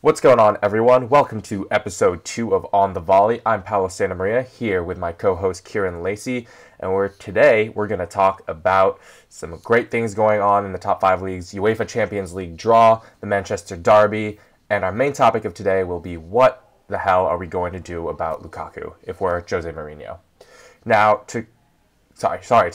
What's going on, everyone? Welcome to episode 2 of On the Volley. I'm Paolo Santamaria here with my co-host Kieran Lacey, and today we're going to talk about some great things going on in the top 5 leagues, UEFA Champions League draw, the Manchester Derby, and our main topic of today will be what the hell are we going to do about Lukaku if we're Jose Mourinho. Now, to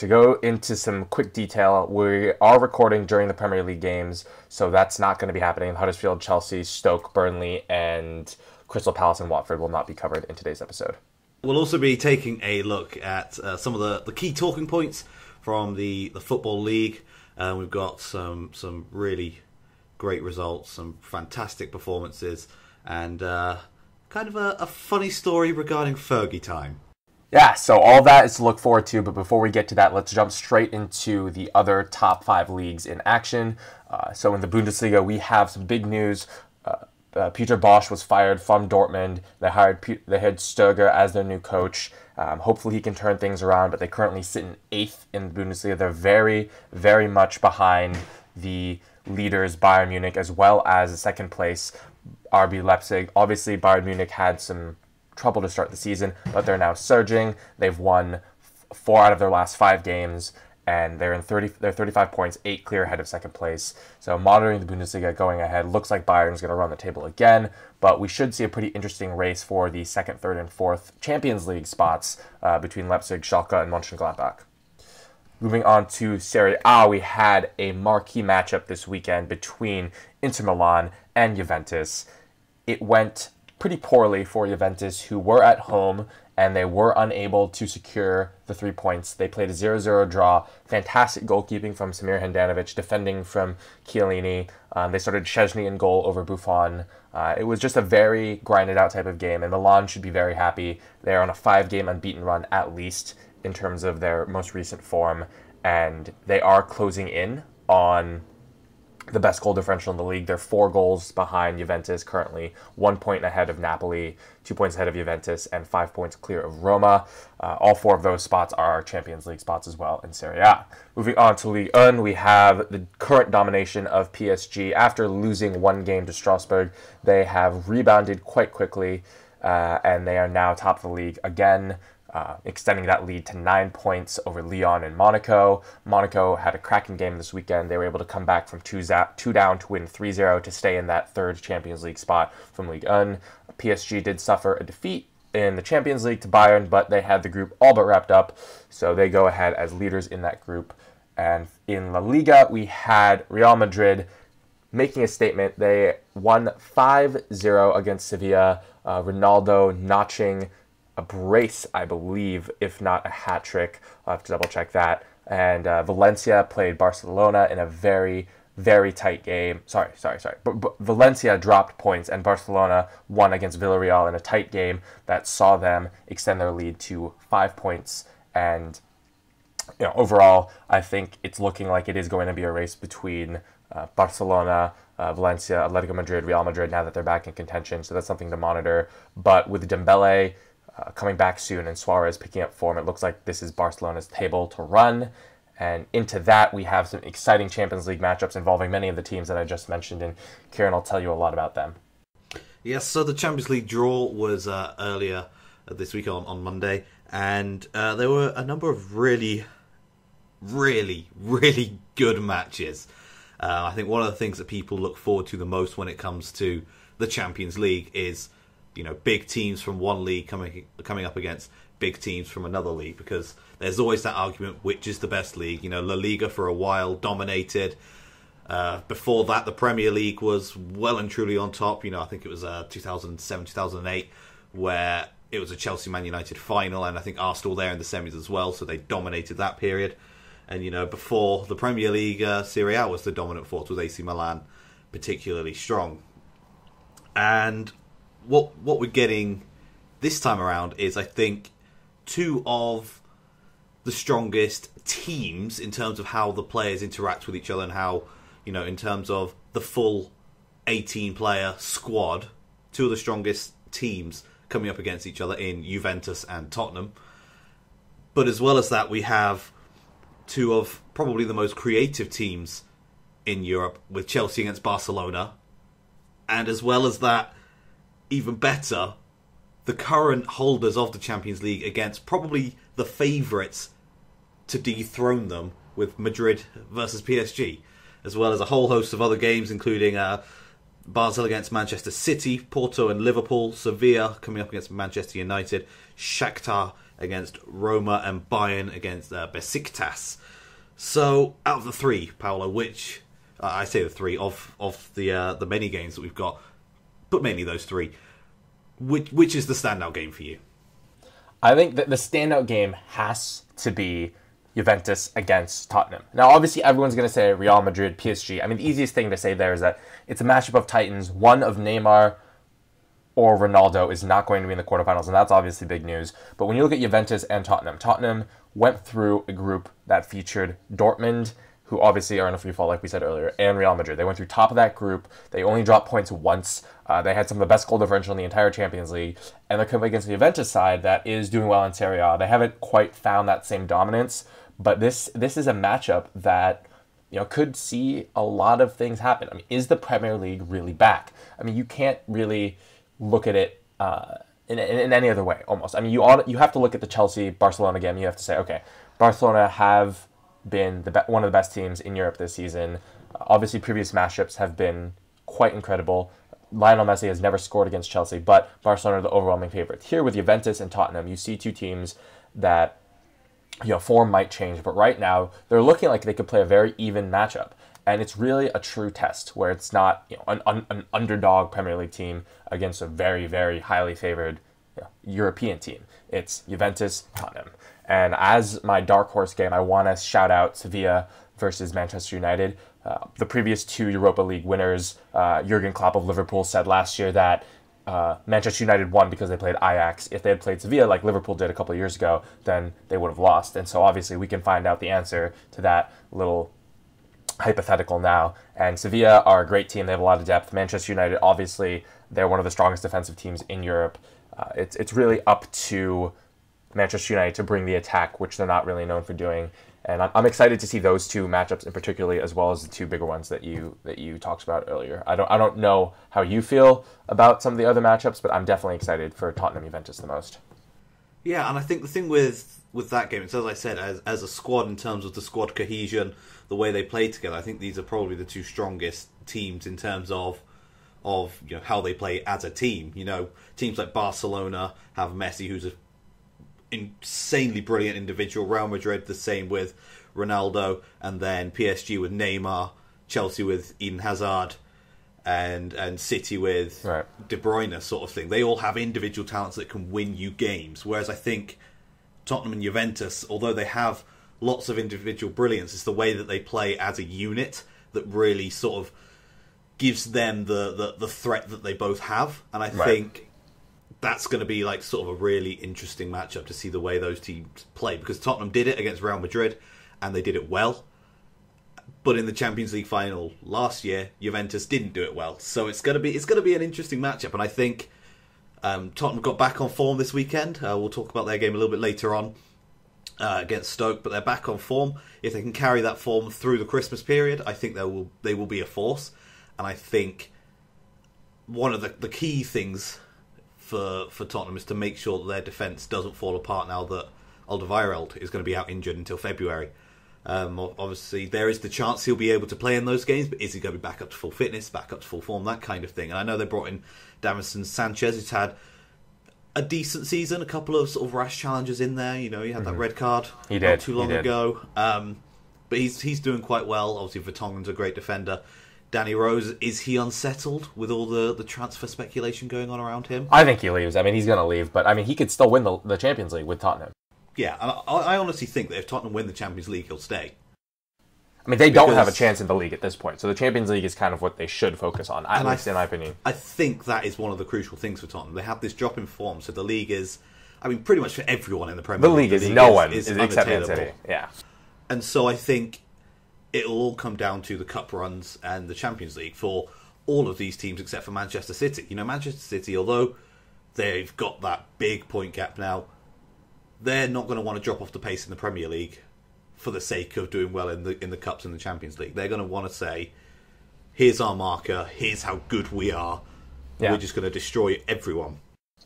go into some quick detail, we are recording during the Premier League games, so that's not going to be happening. Huddersfield, Chelsea, Stoke, Burnley, and Crystal Palace and Watford will not be covered in today's episode. We'll also be taking a look at some of the key talking points from the Football League. We've got some really great results, some fantastic performances, and kind of a funny story regarding Fergie time. Yeah, so all that is to look forward to, but before we get to that, let's jump straight into the other top 5 leagues in action. So in the Bundesliga, we have some big news. Peter Bosz was fired from Dortmund. They hired Stöger as their new coach. Hopefully he can turn things around, but they currently sit in 8th in the Bundesliga. They're very, very much behind the leaders, Bayern Munich, as well as the second place, RB Leipzig. Obviously, Bayern Munich had some trouble to start the season, but they're now surging. They've won 4 out of their last 5 games, and they're 35 points, 8 clear ahead of second place. So monitoring the Bundesliga going ahead, looks like Bayern's going to run the table again, but we should see a pretty interesting race for the 2nd, 3rd, and 4th Champions League spots between Leipzig, Schalke, and Mönchengladbach. Moving on to Serie A, we had a marquee matchup this weekend between Inter Milan and Juventus. It went pretty poorly for Juventus, who were at home and they were unable to secure the 3 points. They played a 0-0 draw. Fantastic goalkeeping from Samir Handanovic, defending from Chiellini. They started Szczesny in goal over Buffon. It was just a very grinded out type of game, and Milan should be very happy. They're on a 5-game unbeaten run at least in terms of their most recent form, and they are closing in on the best goal differential in the league. They're 4 goals behind Juventus currently, 1 point ahead of Napoli, 2 points ahead of Juventus, and 5 points clear of Roma. All 4 of those spots are Champions League spots as well in Serie A. Moving on to Ligue 1, we have the current domination of PSG. After losing 1 game to Strasbourg, they have rebounded quite quickly, and they are now top of the league again, extending that lead to 9 points over Lyon and Monaco. Monaco had a cracking game this weekend. They were able to come back from 2 down to win 3-0 to stay in that 3rd Champions League spot from Ligue 1. PSG did suffer a defeat in the Champions League to Bayern, but they had the group all but wrapped up, so they go ahead as leaders in that group. And in La Liga, we had Real Madrid making a statement. They won 5-0 against Sevilla, Ronaldo notching a brace, I believe, if not a hat trick. I'll have to double check that. And Valencia played Barcelona in a very, very tight game. Sorry. But Valencia dropped points, and Barcelona won against Villarreal in a tight game that saw them extend their lead to 5 points. And overall, I think it's looking like it is going to be a race between Barcelona, Valencia, Atletico Madrid, Real Madrid, now that they're back in contention. So that's something to monitor. But with Dembele coming back soon and Suarez picking up form, it looks like this is Barcelona's table to run. And into that, we have some exciting Champions League matchups involving many of the teams that I just mentioned, and Kieran will tell you a lot about them. Yes, so the Champions League draw was earlier this week on Monday, and there were a number of really, really, really good matches. I think one of the things that people look forward to the most when it comes to the Champions League is big teams from one league coming up against big teams from another league, because there's always that argument, which is the best league. La Liga for a while dominated. Before that, the Premier League was well and truly on top. I think it was 2007, 2008, where it was a Chelsea-Man United final, and I think Arsenal there in the semis as well, so they dominated that period. And, before the Premier League, Serie A was the dominant force, with AC Milan particularly strong. And what we're getting this time around is, I think, 2 of the strongest teams in terms of how the players interact with each other, and how, in terms of the full 18-player squad, 2 of the strongest teams coming up against each other in Juventus and Tottenham. But as well as that, we have 2 of probably the most creative teams in Europe, with Chelsea against Barcelona, And as well as that, even better, the current holders of the Champions League against probably the favourites to dethrone them with Madrid versus PSG, as well as a whole host of other games, including Basel against Manchester City, Porto and Liverpool, Sevilla coming up against Manchester United, Shakhtar against Roma, and Bayern against Besiktas. So, out of the three, Paolo, which I say the three of the many games that we've got, but mainly those three, which is the standout game for you? I think that the standout game has to be Juventus against Tottenham. Now, obviously, everyone's going to say Real Madrid, PSG. I mean, the easiest thing to say there is that it's a matchup of titans. One of Neymar or Ronaldo is not going to be in the quarterfinals, and that's obviously big news. But when you look at Juventus and Tottenham went through a group that featured Dortmund, who obviously are in a free fall, like we said earlier, and Real Madrid. They went through top of that group. They only dropped points once. They had some of the best goal differential in the entire Champions League, and they're coming against the Juventus side that is doing well in Serie A. They haven't quite found that same dominance, but this is a matchup that could see a lot of things happen. I mean, is the Premier League really back? I mean, you can't really look at it in any other way, almost. I mean, you have to look at the Chelsea-Barcelona game. You have to say, okay, Barcelona have been one of the best teams in Europe this season. Obviously, previous matchups have been quite incredible. Lionel Messi has never scored against Chelsea, but Barcelona are the overwhelming favorites. Here with Juventus and Tottenham, you see two teams that form might change, but right now they're looking like they could play a very even matchup. And it's really a true test where it's not an underdog Premier League team against a very, very highly favored European team. It's Juventus, Tottenham. And as my dark horse game, I want to shout out Sevilla versus Manchester United. The previous two Europa League winners, Jurgen Klopp of Liverpool, said last year that Manchester United won because they played Ajax. If they had played Sevilla like Liverpool did a couple of years ago, then they would have lost. And so obviously we can find out the answer to that little hypothetical now. And Sevilla are a great team. They have a lot of depth. Manchester United, obviously, they're one of the strongest defensive teams in Europe. It's really up to Manchester United to bring the attack, which they're not really known for doing. And I'm excited to see those two matchups in particular, as well as the two bigger ones that you talked about earlier. I don't know how you feel about some of the other matchups, but I'm definitely excited for Tottenham Juventus the most. Yeah, and I think the thing with that game, it's as I said, as a squad, in terms of the squad cohesion, the way they play together, I think these are probably the two strongest teams in terms of how they play as a team. Teams like Barcelona have Messi, who's a insanely brilliant individual. Real Madrid the same with Ronaldo, and then PSG with Neymar, Chelsea with Eden Hazard, and City with De Bruyne, sort of thing. They all have individual talents that can win you games, whereas I think Tottenham and Juventus, although they have lots of individual brilliance, it's the way that they play as a unit that really sort of gives them the threat that they both have. And I think that's going to be like sort of a really interesting matchup to see the way those teams play, because Tottenham did it against Real Madrid and they did it well, but in the Champions League final last year, Juventus didn't do it well. So it's going to be an interesting matchup, and I think Tottenham got back on form this weekend. We'll talk about their game a little bit later on against Stoke, but they're back on form. If they can carry that form through the Christmas period, I think they will be a force. And I think one of the key things for Tottenham is to make sure that their defence doesn't fall apart now that Alderweireld is going to be out injured until February. Obviously, there is the chance he'll be able to play in those games, but is he going to be back up to full fitness, back up to full form, that kind of thing? And I know they brought in Davinson Sanchez, who's had a decent season, a couple of sort of rash challenges in there. He had that red card not too long ago. But he's doing quite well. Obviously, Vertonghen's a great defender. Danny Rose, is he unsettled with all the transfer speculation going on around him? I think he leaves. I mean, he's going to leave, but I mean, he could still win the Champions League with Tottenham. Yeah, and I honestly think that if Tottenham win the Champions League, he'll stay. I mean, they don't have a chance in the league at this point, so the Champions League is kind of what they should focus on, at least in my opinion. I think that is one of the crucial things for Tottenham. They have this drop in form, so the league is, I mean, pretty much for everyone in the Premier League. The league is no one except Man City. Yeah. And so I think it'll all come down to the cup runs and the Champions League for all of these teams except for Manchester City. Manchester City, although they've got that big point gap now, they're not going to want to drop off the pace in the Premier League for the sake of doing well in the Cups and the Champions League. They're going to want to say, here's our marker, here's how good we are, Yeah. We're just going to destroy everyone.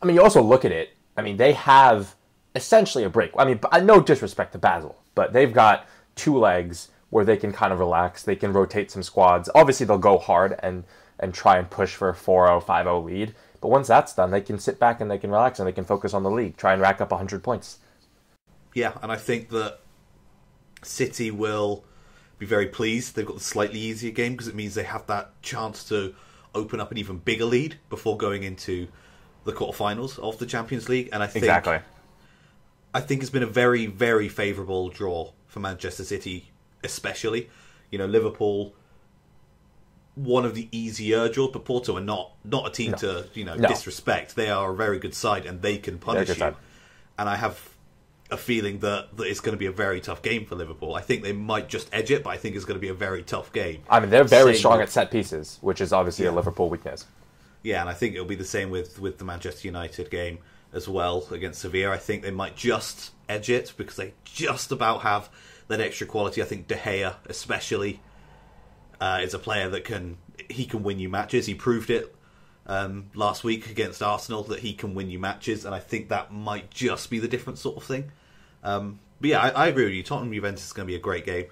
I mean, you also look at it. I mean, they have essentially a break. I mean, no disrespect to Basel, but they've got 2 legs where they can kind of relax. They can rotate some squads. Obviously, they'll go hard and try and push for a 4-0, 5-0 lead. But once that's done, they can sit back and they can relax and they can focus on the league, try and rack up 100 points. Yeah, and I think that City will be very pleased. They've got the slightly easier game because it means they have that chance to open up an even bigger lead before going into the quarterfinals of the Champions League. And I think it's been a very, very favourable draw for Manchester City, especially. You know, Liverpool, one of the easier draws, but Porto are not a team to disrespect. They are a very good side and they can punish you. Side. And I have a feeling that it's going to be a very tough game for Liverpool. I think they might just edge it, but I think it's going to be a very tough game. I mean, they're very strong at set pieces, which is obviously a Liverpool weakness. Yeah, and I think it'll be the same with the Manchester United game as well against Sevilla. I think they might just edge it because they just about have that extra quality. I think De Gea especially is a player that can win you matches. He proved it last week against Arsenal that he can win you matches, and I think that might just be the different sort of thing. But yeah, I agree with you. Tottenham-Juventus is going to be a great game.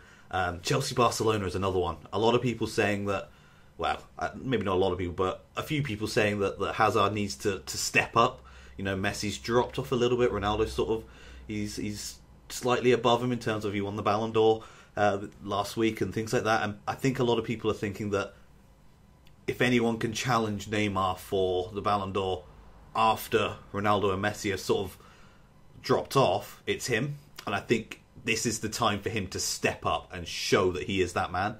Chelsea-Barcelona is another one. A lot of people saying that, well, maybe not a lot of people, but a few people saying that Hazard needs to step up. You know, Messi's dropped off a little bit. Ronaldo's sort of, he's slightly above him in terms of he won the Ballon d'Or last week and things like that. And I think a lot of people are thinking that if anyone can challenge Neymar for the Ballon d'Or after Ronaldo and Messi have sort of dropped off, it's him. And I think this is the time for him to step up and show that he is that man.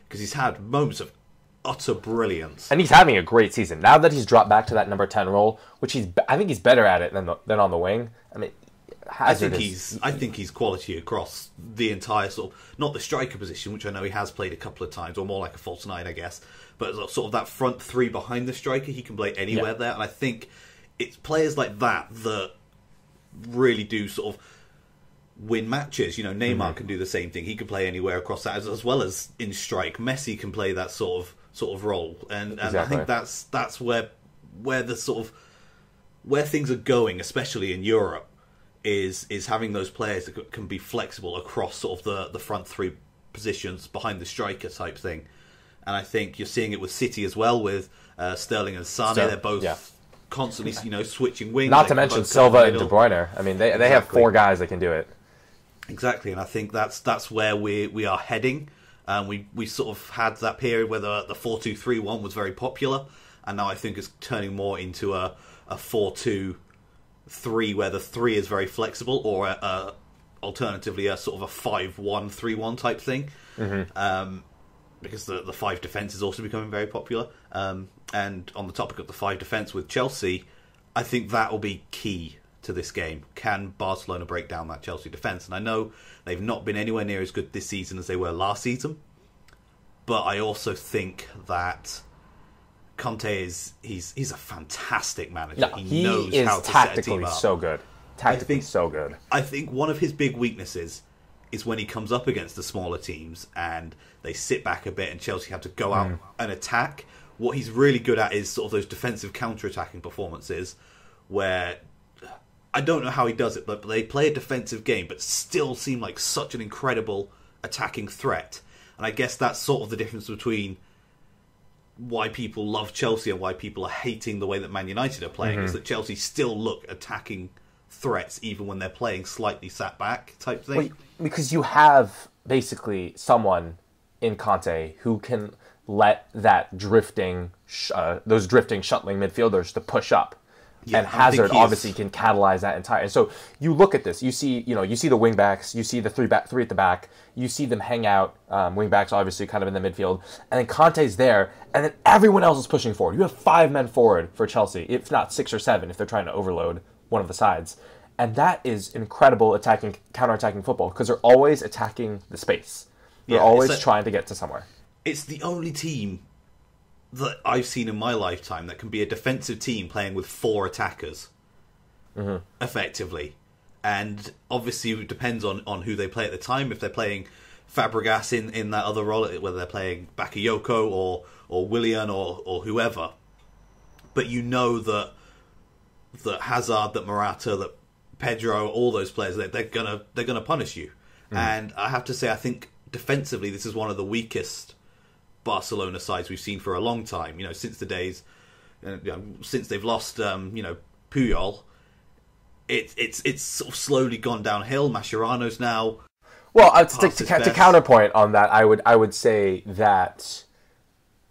Because he's had moments of utter brilliance. And he's having a great season. Now that he's dropped back to that number 10 role, which I think he's better at it than on the wing. I mean, I think he's quality across the entire sort of, not the striker position, which I know he has played a couple of times, or more like a false nine, I guess, but sort of that front three behind the striker, he can play anywhere there. And I think it's players like that that really do sort of win matches. You know, Neymar can do the same thing. He can play anywhere across that, as well as in strike. Messi can play that sort of role, and I think that's where the sort of where things are going, especially in Europe, is having those players that can be flexible across sort of the front three positions behind the striker type thing. And I think you're seeing it with City as well, with Sterling and Sane. They're both constantly, switching wings. Not to mention Silva and De Bruyne. I mean, they have 4 guys that can do it. Exactly, and I think that's where we are heading. We sort of had that period where the 4-2-3-1 was very popular, and now I think it's turning more into a 4-2-3 where the 3 is very flexible, or alternatively a sort of a 5-1-3-1 type thing. Because the 5 defence is also becoming very popular. And on the topic of the 5 defence with Chelsea, I think that will be key to this game. Can Barcelona break down that Chelsea defence? And I know they've not been anywhere near as good this season as they were last season, but I also think that Conte he's a fantastic manager. No, he knows how to set a team up. So good. So good. I think one of his big weaknesses is when he comes up against the smaller teams and they sit back a bit and Chelsea have to go out and attack. What he's really good at is sort of those defensive counter-attacking performances where I don't know how he does it, but they play a defensive game but still seem like such an incredible attacking threat. And I guess that's sort of the difference between why people love Chelsea and why people are hating the way that Man United are playing, is that Chelsea still look attacking threats even when they're playing slightly sat back type thing. Well, because you have basically someone in Conte who can let that those drifting shuttling midfielders to push up. Yeah, and Hazard obviously can catalyze that entire. And so you look at this, you see the wing backs, you see the three at the back, you see them hang out, wing backs obviously kind of in the midfield, and then Conte's there, and then everyone else is pushing forward. You have 5 men forward for Chelsea, if not 6 or 7, if they're trying to overload one of the sides. And that is incredible counter-attacking football, because they're always attacking the space. They're always trying to get to somewhere. It's the only team that I've seen in my lifetime that can be a defensive team playing with 4 attackers, effectively. And obviously it depends on who they play at the time. If they're playing Fabregas in that other role, whether they're playing Bakayoko or Willian or whoever. but you know that Hazard, that Morata, that Pedro, all those players, they're gonna punish you. And I have to say, I think defensively, this is one of the weakest Barcelona sides we've seen for a long time. Since the days, since they've lost, Puyol, it's sort of slowly gone downhill. Mascherano's now. Well, to counterpoint on that, I would say that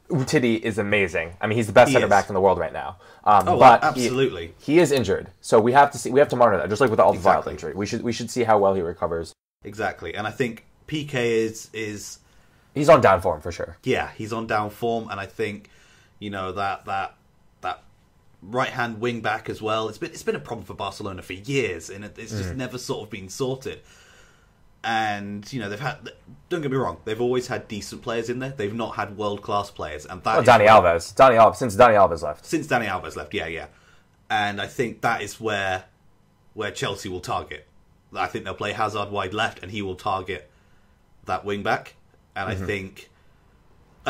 Umtiti is amazing. I mean, he's the best center back in the world right now. But absolutely, he is injured, so we have to monitor that. Just like with the Alderweireld injury, we should see how well he recovers. Exactly, and I think PK is he's on down form for sure. Yeah, he's on down form, and I think that right hand wing back as well. It's been a problem for Barcelona for years, and it's just never sort of been sorted. And they've had. Don't get me wrong, they've always had decent players in there. They've not had world class players, and that. Dani Alves. Since Dani Alves left. Since Dani Alves left, yeah. And I think that is where Chelsea will target. I think they'll play Hazard wide left, and he will target that wing back. And I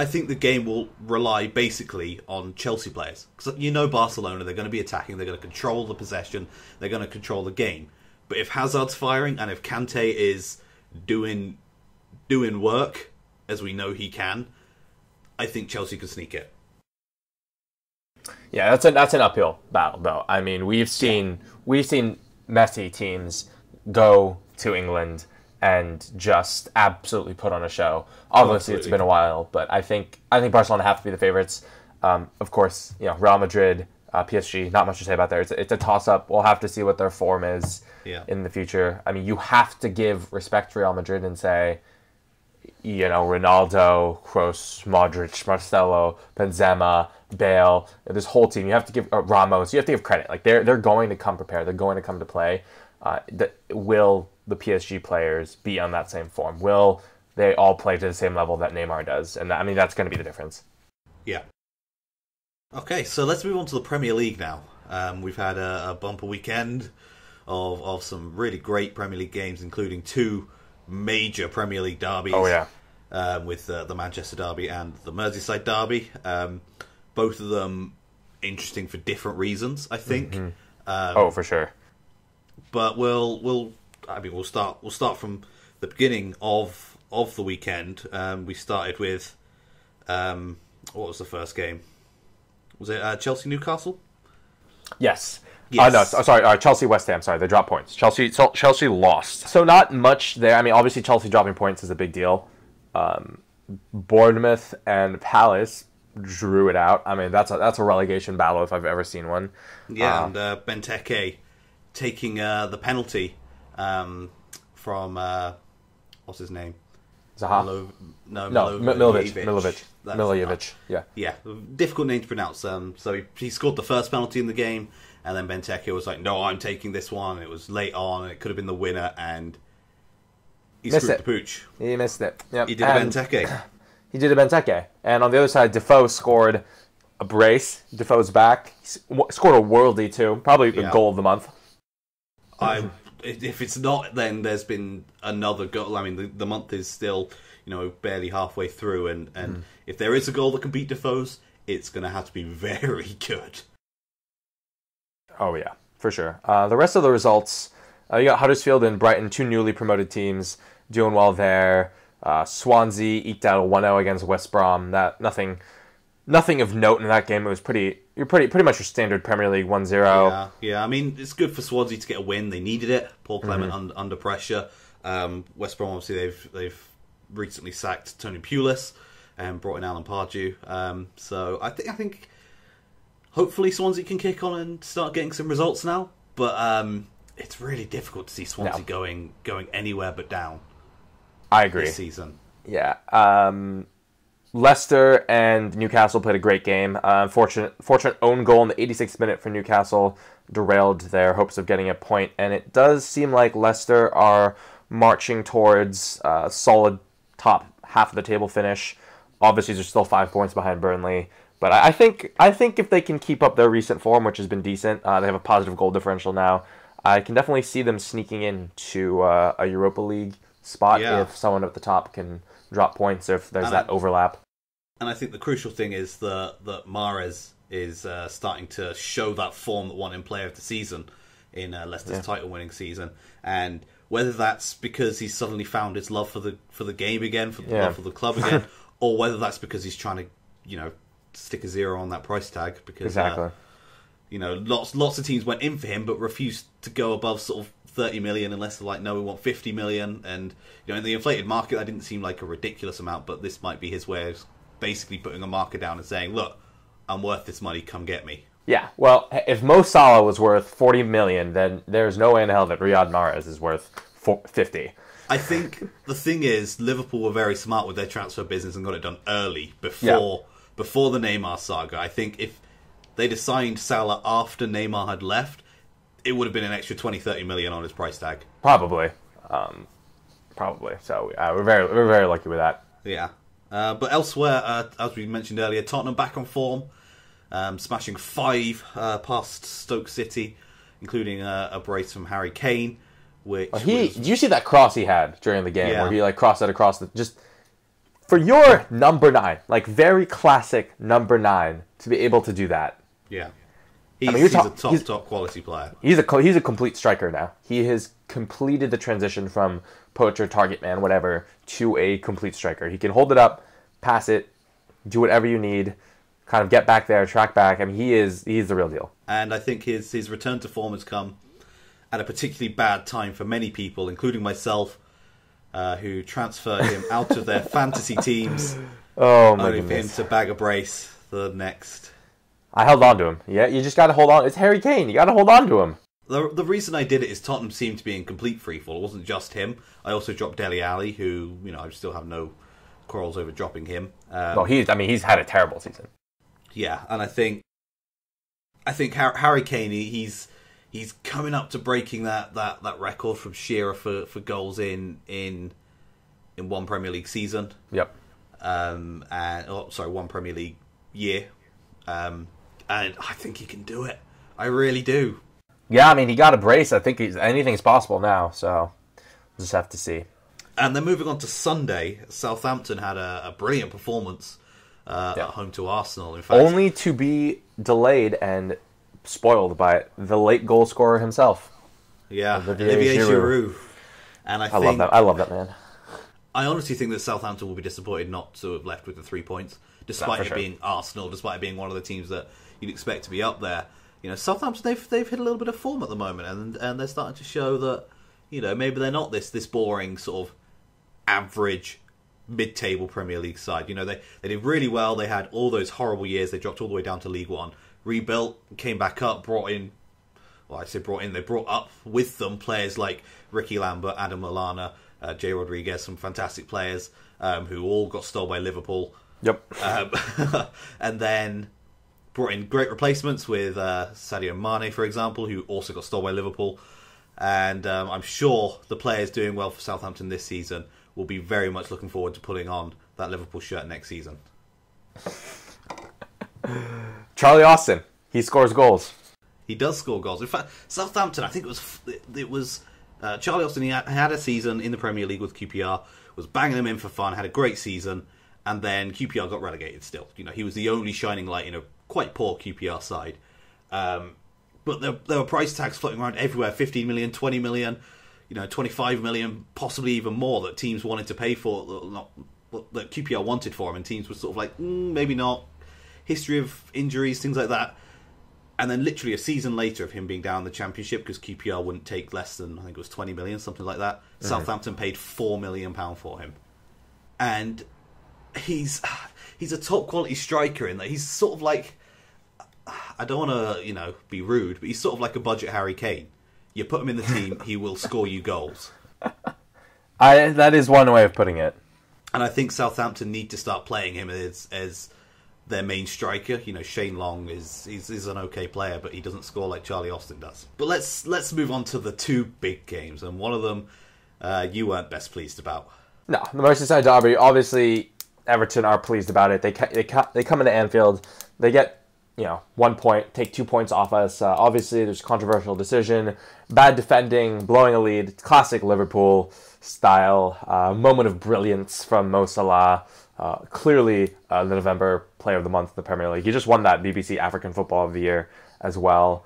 think the game will rely basically on Chelsea players, because Barcelona, they're going to be attacking, they're going to control the possession, they're going to control the game. But if Hazard's firing and if Kante is doing work, as we know he can, I think Chelsea can sneak it. Yeah, that's an uphill battle, though. I mean, we've seen Messi teams go to England and just absolutely put on a show. Obviously, It's been a while, but I think Barcelona have to be the favorites. Of course, Real Madrid, PSG, not much to say about there. It's a toss-up. We'll have to see what their form is in the future. I mean, you have to give respect to Real Madrid and say, Ronaldo, Kroos, Modric, Marcelo, Benzema, Bale, this whole team. You have to give Ramos. You have to give credit. Like they're going to come prepared. They're going to come to play. Will the PSG players be on that same form? Will they all play to the same level that Neymar does? And that's going to be the difference. Yeah. Okay, so let's move on to the Premier League now. We've had a bumper weekend of some really great Premier League games, including two major Premier League derbies. Oh, yeah. With the Manchester derby and the Merseyside derby. Both of them interesting for different reasons, I think. For sure. But we'll start from the beginning of the weekend. We started with what was the first game? Was it Chelsea Newcastle? Yes. Sorry, Chelsea West Ham. Sorry, they dropped points. Chelsea lost. So not much there. I mean, obviously Chelsea dropping points is a big deal. Bournemouth and Palace drew it out. I mean, that's a relegation battle if I've ever seen one. Yeah, and Benteke taking the penalty from what's his name? Zaha? Milivojevic. Yeah, difficult name to pronounce. So he scored the first penalty in the game, and then Benteke was like, "No, I'm taking this one." It was late on, and it could have been the winner, and he screwed the pooch. He missed it. Yep. He did a Benteke. He did a Benteke. And on the other side, Defoe scored a brace. Defoe's back. He scored a worldie, too. Probably the goal of the month. If it's not, then there's been another goal. I mean, the month is still, barely halfway through. And if there is a goal that can beat Defoe's, it's going to have to be very good. Oh, yeah, for sure. The rest of the results, you got Huddersfield and Brighton, two newly promoted teams, doing well there. Swansea eked out a 1-0 against West Brom. Nothing of note in that game. It was pretty much your standard Premier League 1-0. Yeah. I mean, it's good for Swansea to get a win. They needed it. Paul Clement under pressure. West Brom, obviously, they've recently sacked Tony Pulis and brought in Alan Pardew. So I think hopefully Swansea can kick on and start getting some results now. But it's really difficult to see Swansea going anywhere but down. I agree. This season. Yeah. Leicester and Newcastle played a great game. Fortunate own goal in the 86th minute for Newcastle derailed their hopes of getting a point. And it does seem like Leicester are marching towards a solid top half of the table finish. Obviously, they're still 5 points behind Burnley. But I think if they can keep up their recent form, which has been decent, they have a positive goal differential now. I can definitely see them sneaking into a Europa League spot if someone at the top can drop points, if there's that overlap. And I think the crucial thing is that Mahrez is starting to show that form that won him Player of the Season in Leicester's title-winning season, and whether that's because he's suddenly found his love for the game again, for the love for the club again, or whether that's because he's trying to, stick a zero on that price tag because lots of teams went in for him but refused to go above sort of 30 million unless they're like, no, we want 50 million, and in the inflated market that didn't seem like a ridiculous amount, but this might be his way of basically putting a marker down and saying, look, I'm worth this money, come get me. Yeah, well, if Mo Salah was worth 40 million, then there's no way in hell that Riyad Mahrez is worth 50. I think the thing is, Liverpool were very smart with their transfer business and got it done early, before the Neymar saga. I think if they'd have signed Salah after Neymar had left, it would have been an extra 20-30 million on his price tag. Probably. So we're very lucky with that. Yeah. But elsewhere, as we mentioned earlier, Tottenham back on form. Smashing 5 past Stoke City, including a brace from Harry Kane. Did you see that cross he had during the game where he crossed it across just for your number 9, very classic number 9 to be able to do that? Yeah, he's a top quality player. He's a complete striker now. He has completed the transition from poacher, target man, whatever, to a complete striker. He can hold it up, pass it, do whatever you need. Kind of get back there, track back. I mean, he's the real deal. And I think his return to form has come at a particularly bad time for many people, including myself, who transferred him out of their fantasy teams. Oh, my only goodness. for him to bag a brace the next. I held on to him. Yeah, you just got to hold on. It's Harry Kane. You got to hold on to him. The reason I did it is Tottenham seemed to be in complete freefall. It wasn't just him. I also dropped Dele Alli, who I still have no quarrels over dropping him. He's had a terrible season. Yeah, and I think Harry Kane, he's coming up to breaking that record from Shearer for goals in one Premier League season. Yep. One Premier League year. And I think he can do it. I really do. Yeah, he got a brace. I think anything's possible now, so we'll just have to see. And then moving on to Sunday, Southampton had a brilliant performance at home to Arsenal. In fact, only to be delayed and spoiled by the late goal scorer himself. Yeah, Olivier Giroud. And I love that. I love that man. I honestly think that Southampton will be disappointed not to have left with the 3 points, despite it being Arsenal, despite it being one of the teams that you'd expect to be up there. Southampton, they've hit a little bit of form at the moment, and they're starting to show that maybe they're not this boring sort of average mid-table Premier League side. They did really well. They had all those horrible years. They dropped all the way down to League One, rebuilt, came back up, they brought up with them players like Ricky Lambert, Adam Lallana, Jay Rodriguez, some fantastic players who all got stole by Liverpool. Yep. And then brought in great replacements with Sadio Mane, for example, who also got stole by Liverpool. And I'm sure the players doing well for Southampton this season will be very much looking forward to putting on that Liverpool shirt next season. Charlie Austin, he scores goals. He does score goals. In fact, Southampton, I think it was Charlie Austin. He had a season in the Premier League with QPR, was banging them in for fun, had a great season, and then QPR got relegated still. He was the only shining light in a quite poor QPR side. But there were price tags floating around everywhere, 15 million, 20 million, 25 million, possibly even more, that teams wanted to pay for, that QPR wanted for him, and teams were sort of like, maybe not. History of injuries, things like that. And then literally a season later of him being down in the Championship, because QPR wouldn't take less than, I think it was 20 million, something like that, Southampton paid £4 million for him. And he's a top quality striker in that he's sort of like, I don't want to, be rude, but he's sort of like a budget Harry Kane. You put him in the team, he will score you goals. That is one way of putting it. And I think Southampton need to start playing him as their main striker. Shane Long is an okay player, but he doesn't score like Charlie Austin does. But let's move on to the two big games, and one of them you weren't best pleased about. No, the Merseyside derby. Obviously, Everton are pleased about it. They come into Anfield, they get 1 point, take 2 points off us. Obviously, there's a controversial decision, bad defending, blowing a lead, classic Liverpool style. Moment of brilliance from Mo Salah. Clearly, the November Player of the Month in the Premier League. He just won that BBC African Football of the Year as well.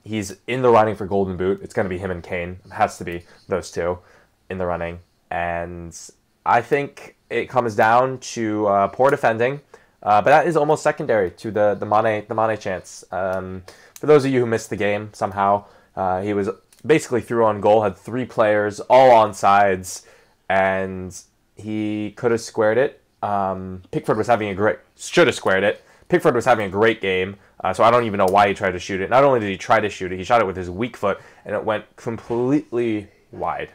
He's in the running for Golden Boot. It's going to be him and Kane. It has to be those two in the running. And I think it comes down to poor defending. But that is almost secondary to the Mane chance. For those of you who missed the game somehow, he was basically through on goal, had 3 players, all on sides, and he could have squared it. Pickford was should have squared it. Pickford was having a great game, so I don't even know why he tried to shoot it. Not only did he try to shoot it, he shot it with his weak foot, and it went completely wide.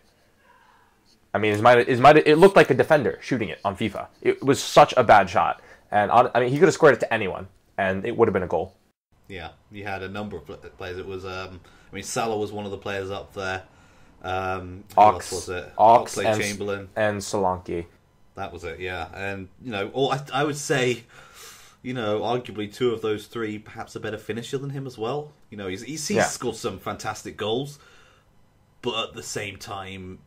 I mean, it looked like a defender shooting it on FIFA. It was such a bad shot. And he could have squared it to anyone, and it would have been a goal. Yeah, he had a number of players. It was, Salah was one of the players up there. Who else was it? Oxlade-Chamberlain and Solanke. That was it. Yeah, and I would say, arguably 2 of those 3 perhaps a better finisher than him as well. He's scored some fantastic goals, but at the same time,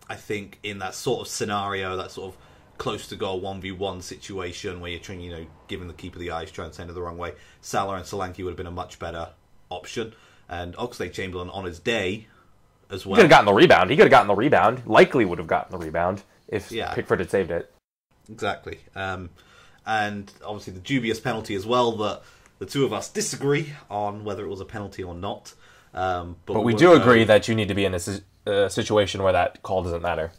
I think in that sort of scenario, that sort of close to goal 1v1 situation where you're trying, giving the keeper the eyes, trying to send it the wrong way, Salah and Solanke would have been a much better option. And Oxlade-Chamberlain on his day as well. He could have gotten the rebound. Likely would have gotten the rebound if Pickford had saved it. Exactly. And obviously the dubious penalty as well, that the 2 of us disagree on whether it was a penalty or not. But we do agree that you need to be in a situation where that call doesn't matter.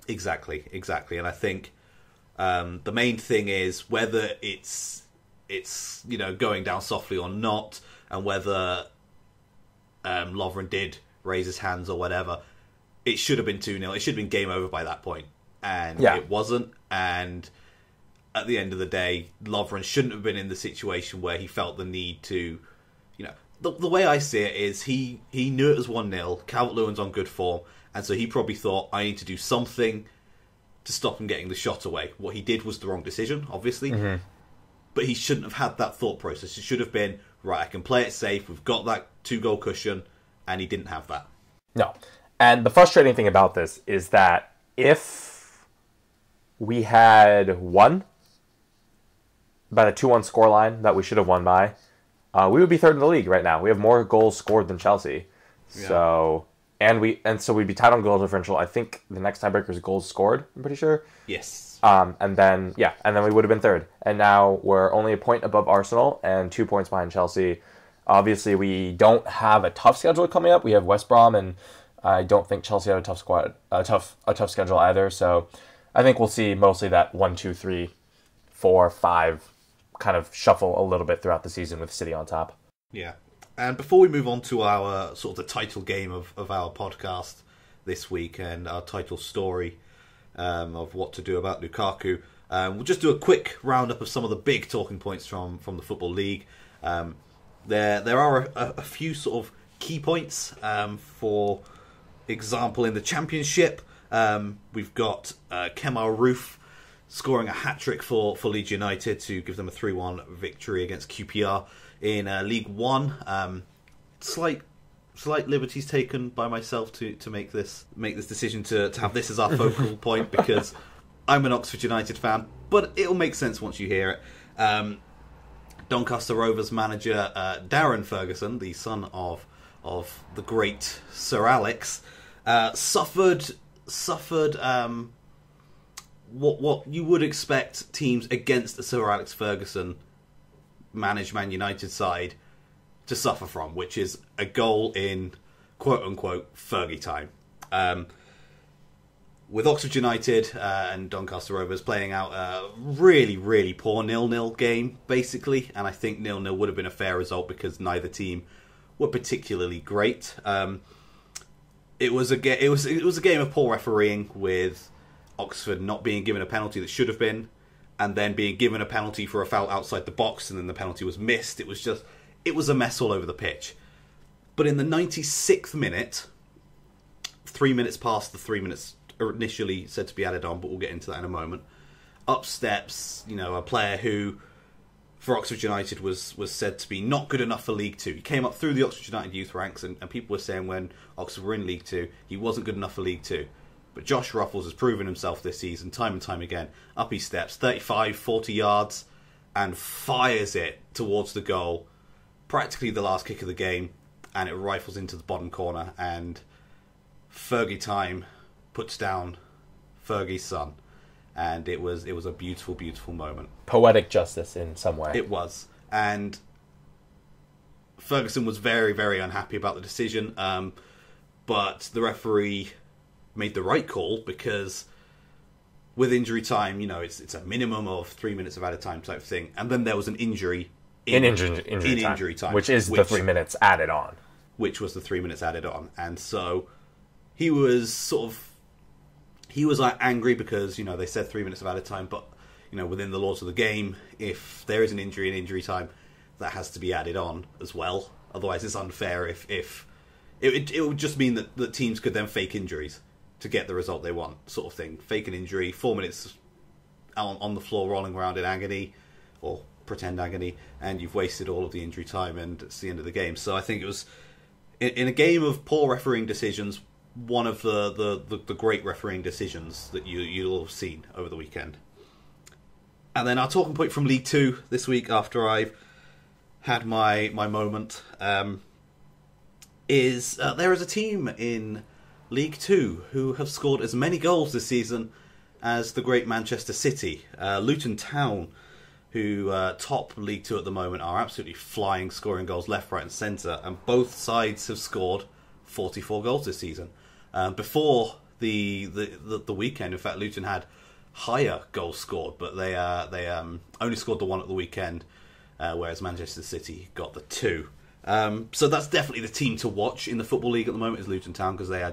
Exactly. And I think the main thing is whether it's going down softly or not, and whether Lovren did raise his hands or whatever. It should have been 2-0. It should have been game over by that point, and it wasn't. And at the end of the day, Lovren shouldn't have been in the situation where he felt the need to, the way I see it is he knew it was 1-0. Calvert-Lewin's on good form, and so he probably thought, I need to do something to stop him getting the shot away. What he did was the wrong decision, obviously. Mm-hmm. But he shouldn't have had that thought process. It should have been, right, I can play it safe. We've got that 2-goal cushion. And he didn't have that. No. And the frustrating thing about this is that if we had won by the 2-1 scoreline that we should have won by, we would be 3rd in the league right now. We have more goals scored than Chelsea. Yeah. So we'd be tied on goal differential. I think the next tiebreaker is goals scored, I'm pretty sure. Yes. And then we would have been 3rd. And now we're only a point above Arsenal and 2 points behind Chelsea. Obviously, we don't have a tough schedule coming up. We have West Brom, and I don't think Chelsea have a tough schedule either. So I think we'll see mostly that 1, 2, 3, 4, 5 kind of shuffle a little bit throughout the season with City on top. Yeah. And before we move on to our sort of the title game of our podcast this week and our title story of what to do about Lukaku, we'll just do a quick roundup of some of the big talking points from the Football League. There are a few sort of key points. For example, in the Championship, we've got Kemar Roof scoring a hat-trick for Leeds United to give them a 3-1 victory against QPR in League One. Slight liberties taken by myself to make this decision to have this as our focal point, because I'm an Oxford United fan, but it'll make sense once you hear it. Doncaster Rovers manager Darren Ferguson, the son of the great Sir Alex, suffered what you would expect teams against the Sir Alex Ferguson managed Man United side to suffer from, which is a goal in quote unquote Fergie time. With Oxford United and Doncaster Rovers playing out a really, really poor 0-0 game, basically, and I think 0-0 would have been a fair result because neither team were particularly great. It was a game of poor refereeing, with Oxford not being given a penalty that should have been, and then being given a penalty for a foul outside the box, and then the penalty was missed. It was a mess all over the pitch. But in the 96th minute, 3 minutes past the 3 minutes initially said to be added on, but we'll get into that in a moment, up steps, a player who, for Oxford United, was said to be not good enough for League Two. He came up through the Oxford United youth ranks, and people were saying when Oxford were in League Two, he wasn't good enough for League Two. But Josh Ruffles has proven himself this season, time and time again. Up he steps, 35, 40 yards, and fires it towards the goal. Practically the last kick of the game, and it rifles into the bottom corner, and Fergie time puts down Fergie's son. And it was a beautiful, beautiful moment. Poetic justice in some way. It was. And Ferguson was very, very unhappy about the decision. But the referee made the right call, because with injury time, it's a minimum of 3 minutes of added time type thing. And then there was an injury in injury time. Which is the 3 minutes added on. Which was the 3 minutes added on. And so he was angry because, they said 3 minutes of added time, but, within the laws of the game, if there is an injury in injury time, that has to be added on as well. Otherwise, it's unfair if it would just mean that teams could then fake injuries to get the result they want, sort of thing. Fake an injury, 4 minutes on the floor rolling around in agony, or pretend agony, and you've wasted all of the injury time, and it's the end of the game. So I think it was, in a game of poor refereeing decisions, one of the great refereeing decisions that you'll have seen over the weekend. And then our talking point from League 2 this week, after I've had my moment, is there is a team in League 2 who have scored as many goals this season as the great Manchester City. Luton Town, who top League 2 at the moment, are absolutely flying, scoring goals left, right and centre, and both sides have scored 44 goals this season. Before the weekend, in fact, Luton had higher goals scored, but they only scored the one at the weekend, whereas Manchester City got the two. So that's definitely the team to watch in the Football League at the moment, is Luton Town, because they are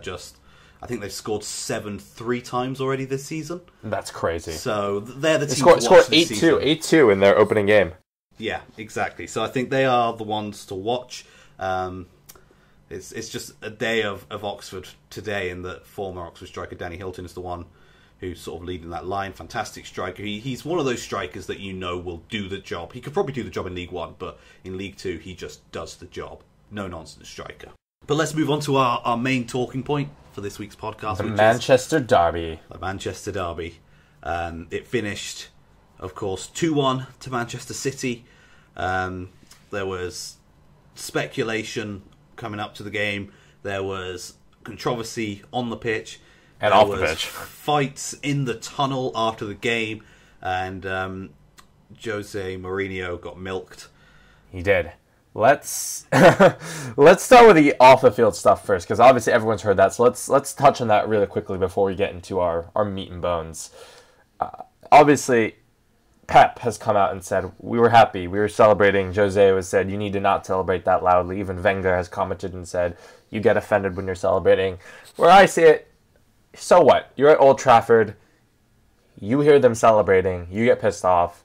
I think they've scored 7 3 times already this season. That's crazy. So they're the team to watch this season. 8-2 in their opening game. Yeah, exactly. So I think they are the ones to watch. It's just a day of Oxford today, in that former Oxford striker Danny Hilton is the one who's sort of leading that line. Fantastic striker. He's one of those strikers that will do the job. He could probably do the job in League 1, but in League 2 he just does the job. No-nonsense striker. But let's move on to our main talking point for this week's podcast. The Manchester Derby. The Manchester Derby. It finished, of course, 2-1 to Manchester City. There was speculation coming up to the game. There was controversy on the pitch. And off the pitch. Fights in the tunnel after the game. And Jose Mourinho got milked. He did. Let's start with the off the field stuff first, because obviously everyone's heard that. So let's touch on that really quickly before we get into our meat and bones. Obviously, Pep has come out and said, we were happy, we were celebrating. Jose has said, you need to not celebrate that loudly. Even Wenger has commented and said, you get offended when you're celebrating. Where I see it, so what? You're at Old Trafford, you hear them celebrating, you get pissed off.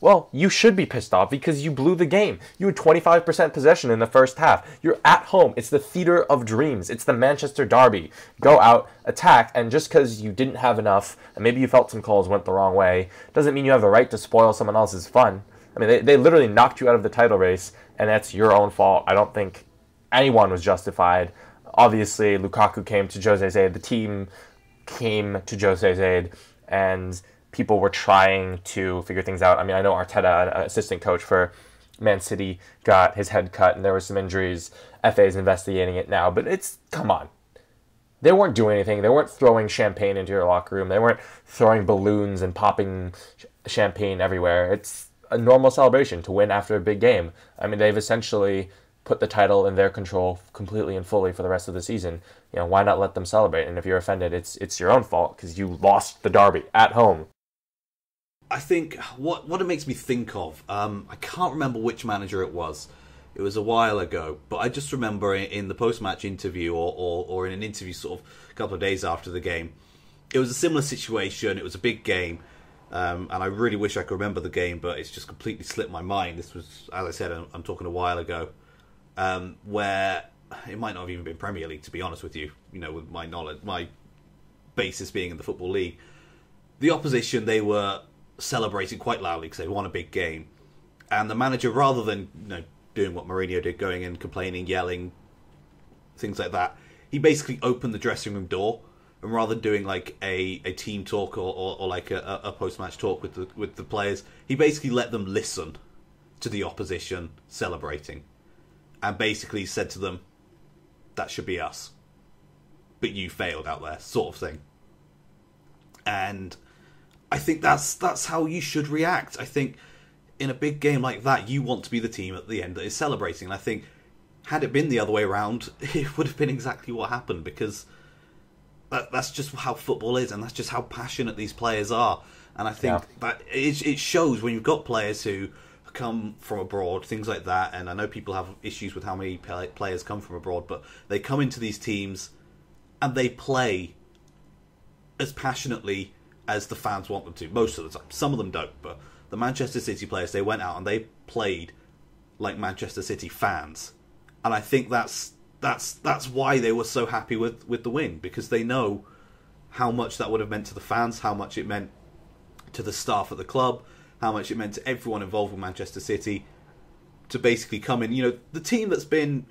Well, you should be pissed off because you blew the game. You had 25% possession in the first half. You're at home. It's the theater of dreams. It's the Manchester Derby. Go out, attack, and just because you didn't have enough, and maybe you felt some calls went the wrong way, doesn't mean you have the right to spoil someone else's fun. I mean, they literally knocked you out of the title race, and that's your own fault. I don't think anyone was justified. Obviously, Lukaku came to Jose's aid. The team came to Jose's aid, and people were trying to figure things out. I mean, I know Arteta, an assistant coach for Man City, got his head cut, and there were some injuries. FA is investigating it now, but come on. They weren't doing anything. They weren't throwing champagne into your locker room. They weren't throwing balloons and popping champagne everywhere. It's a normal celebration to win after a big game. I mean, they've essentially put the title in their control completely and fully for the rest of the season. Why not let them celebrate? And if you're offended, it's your own fault because you lost the derby at home. I think what it makes me think of, I can't remember which manager it was. It was a while ago, but I just remember in the post-match interview or in an interview sort of a couple of days after the game, it was a similar situation. It was a big game, and I really wish I could remember the game, but it's just completely slipped my mind. This was, as I said, I'm talking a while ago, where it might not have even been Premier League, to be honest with you, with my knowledge, my basis being in the Football League. The opposition, they were celebrating quite loudly because they won a big game, and the manager, rather than doing what Mourinho did, going in, complaining, yelling, things like that, he basically opened the dressing room door and rather than doing like a team talk or like a post-match talk with the players, he basically let them listen to the opposition celebrating, and basically said to them, that should be us, but you failed out there, sort of thing. And I think that's how you should react. I think in a big game like that, you want to be the team at the end that is celebrating. And I think had it been the other way around, it would have been exactly what happened, because that's just how football is, and that's just how passionate these players are. And I think that it shows when you've got players who come from abroad, things like that. And I know people have issues with how many players come from abroad, but they come into these teams and they play as passionately as the fans want them to, most of the time. Some of them don't, but the Manchester City players, they went out and they played like Manchester City fans. And I think that's why they were so happy with the win, because they know how much that would have meant to the fans, how much it meant to the staff at the club, how much it meant to everyone involved with Manchester City to basically come in. You know, the team that's been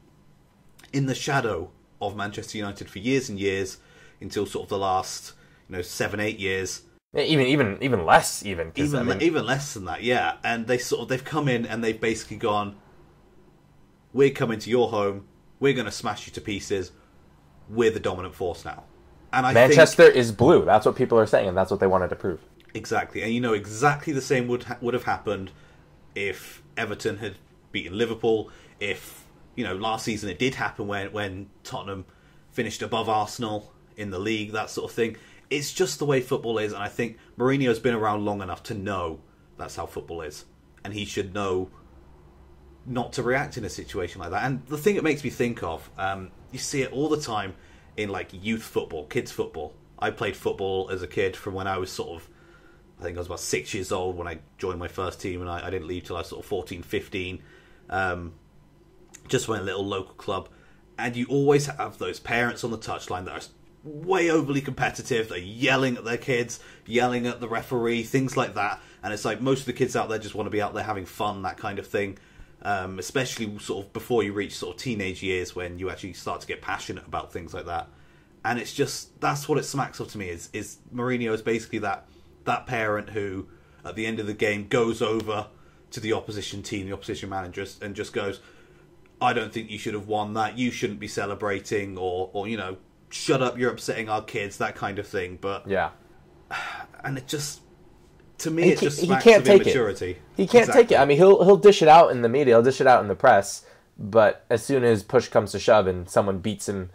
in the shadow of Manchester United for years and years, until sort of the last 7-8 years. Even less, even less than that, yeah. And they've come in and they've basically gone, we're coming to your home, we're going to smash you to pieces, we're the dominant force now. And Manchester is blue. That's what people are saying, and that's what they wanted to prove. Exactly, and exactly the same would have happened if Everton had beaten Liverpool. If last season it did happen when Tottenham finished above Arsenal in the league, that sort of thing. It's just the way football is, and I think Mourinho's been around long enough to know that's how football is, and he should know not to react in a situation like that. And the thing it makes me think of, you see it all the time in like youth football, kids football. I played football as a kid from when I was I think I was about 6 years old when I joined my first team, and I didn't leave till I was 14, 15. Just went a little local club, and you always have those parents on the touchline that are way overly competitive. They're yelling at their kids, yelling at the referee, things like that. And it's like most of the kids out there just want to be out there having fun, that kind of thing. Especially sort of before you reach sort of teenage years, when you actually start to get passionate about things like that. And it's just, that's what it smacks of to me, is Mourinho is basically that parent who, at the end of the game, goes over to the opposition team, the opposition managers, and just goes, I don't think you should have won that, you shouldn't be celebrating, or shut up, you're upsetting our kids, that kind of thing. But yeah, and it just, to me, it just smacks of immaturity. He can't take it. I mean, he'll dish it out in the media, he'll dish it out in the press, but as soon as push comes to shove and someone beats him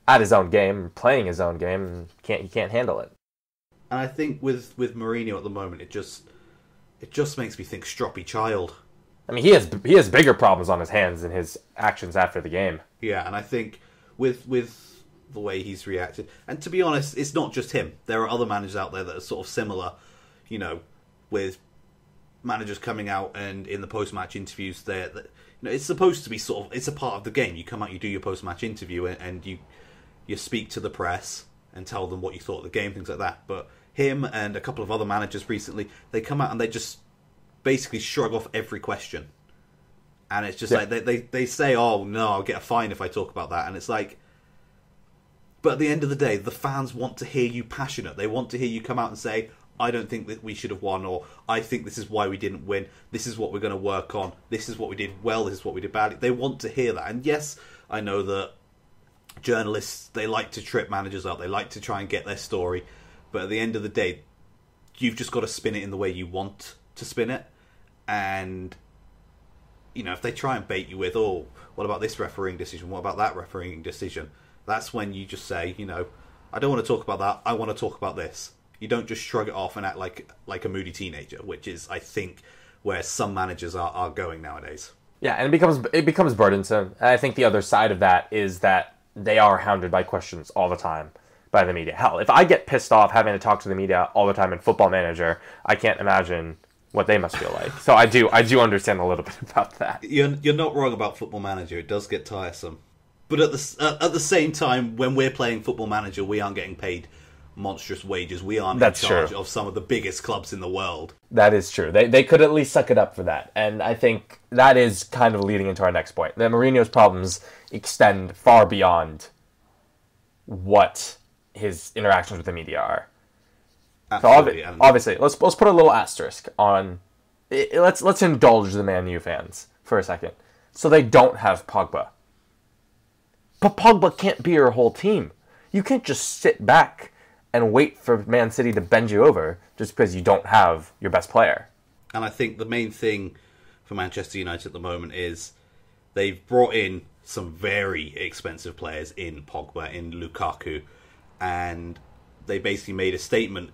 at his own game, playing his own game, he can't handle it. And I think with Mourinho at the moment, it just makes me think stroppy child. I mean, he has bigger problems on his hands than his actions after the game. Yeah, and I think with the way he's reacted, and to be honest, it's not just him. There are other managers out there that are sort of similar, with managers coming out and in the post-match interviews there, that it's supposed to be sort of, it's a part of the game. You come out, you do your post-match interview, and you speak to the press and tell them what you thought of the game, things like that. But him and a couple of other managers recently, they come out and they just basically shrug off every question. And it's just like, they say, oh, no, I'll get a fine if I talk about that. And it's like, but at the end of the day, the fans want to hear you passionate. They want to hear you come out and say, I don't think that we should have won, or I think this is why we didn't win. This is what we're going to work on. This is what we did well. This is what we did badly. They want to hear that. And yes, I know that journalists, they like to trip managers up. They like to try and get their story. But at the end of the day, you've just got to spin it in the way you want to spin it. And, if they try and bait you with, oh, what about this refereeing decision? What about that refereeing decision? That's when you just say, I don't want to talk about that. I want to talk about this. You don't just shrug it off and act like a moody teenager, which is, I think, where some managers are going nowadays. Yeah, and it becomes burdensome. And I think the other side of that is that they are hounded by questions all the time by the media. Hell, if I get pissed off having to talk to the media all the time in Football Manager, I can't imagine what they must feel like. So I do understand a little bit about that. You're not wrong about Football Manager. It does get tiresome. But at the same time, when we're playing Football Manager, we aren't getting paid monstrous wages. We aren't in charge of some of the biggest clubs in the world. That is true. They could at least suck it up for that. And I think that is kind of leading into our next point. That Mourinho's problems extend far beyond what his interactions with the media are. Absolutely. So obviously, let's put a little asterisk on. Let's indulge the Man U fans for a second. So they don't have Pogba. But Pogba can't be your whole team. You can't just sit back and wait for Man City to bend you over just because you don't have your best player. And I think the main thing for Manchester United at the moment is they've brought in some very expensive players in Pogba, in Lukaku, and they basically made a statement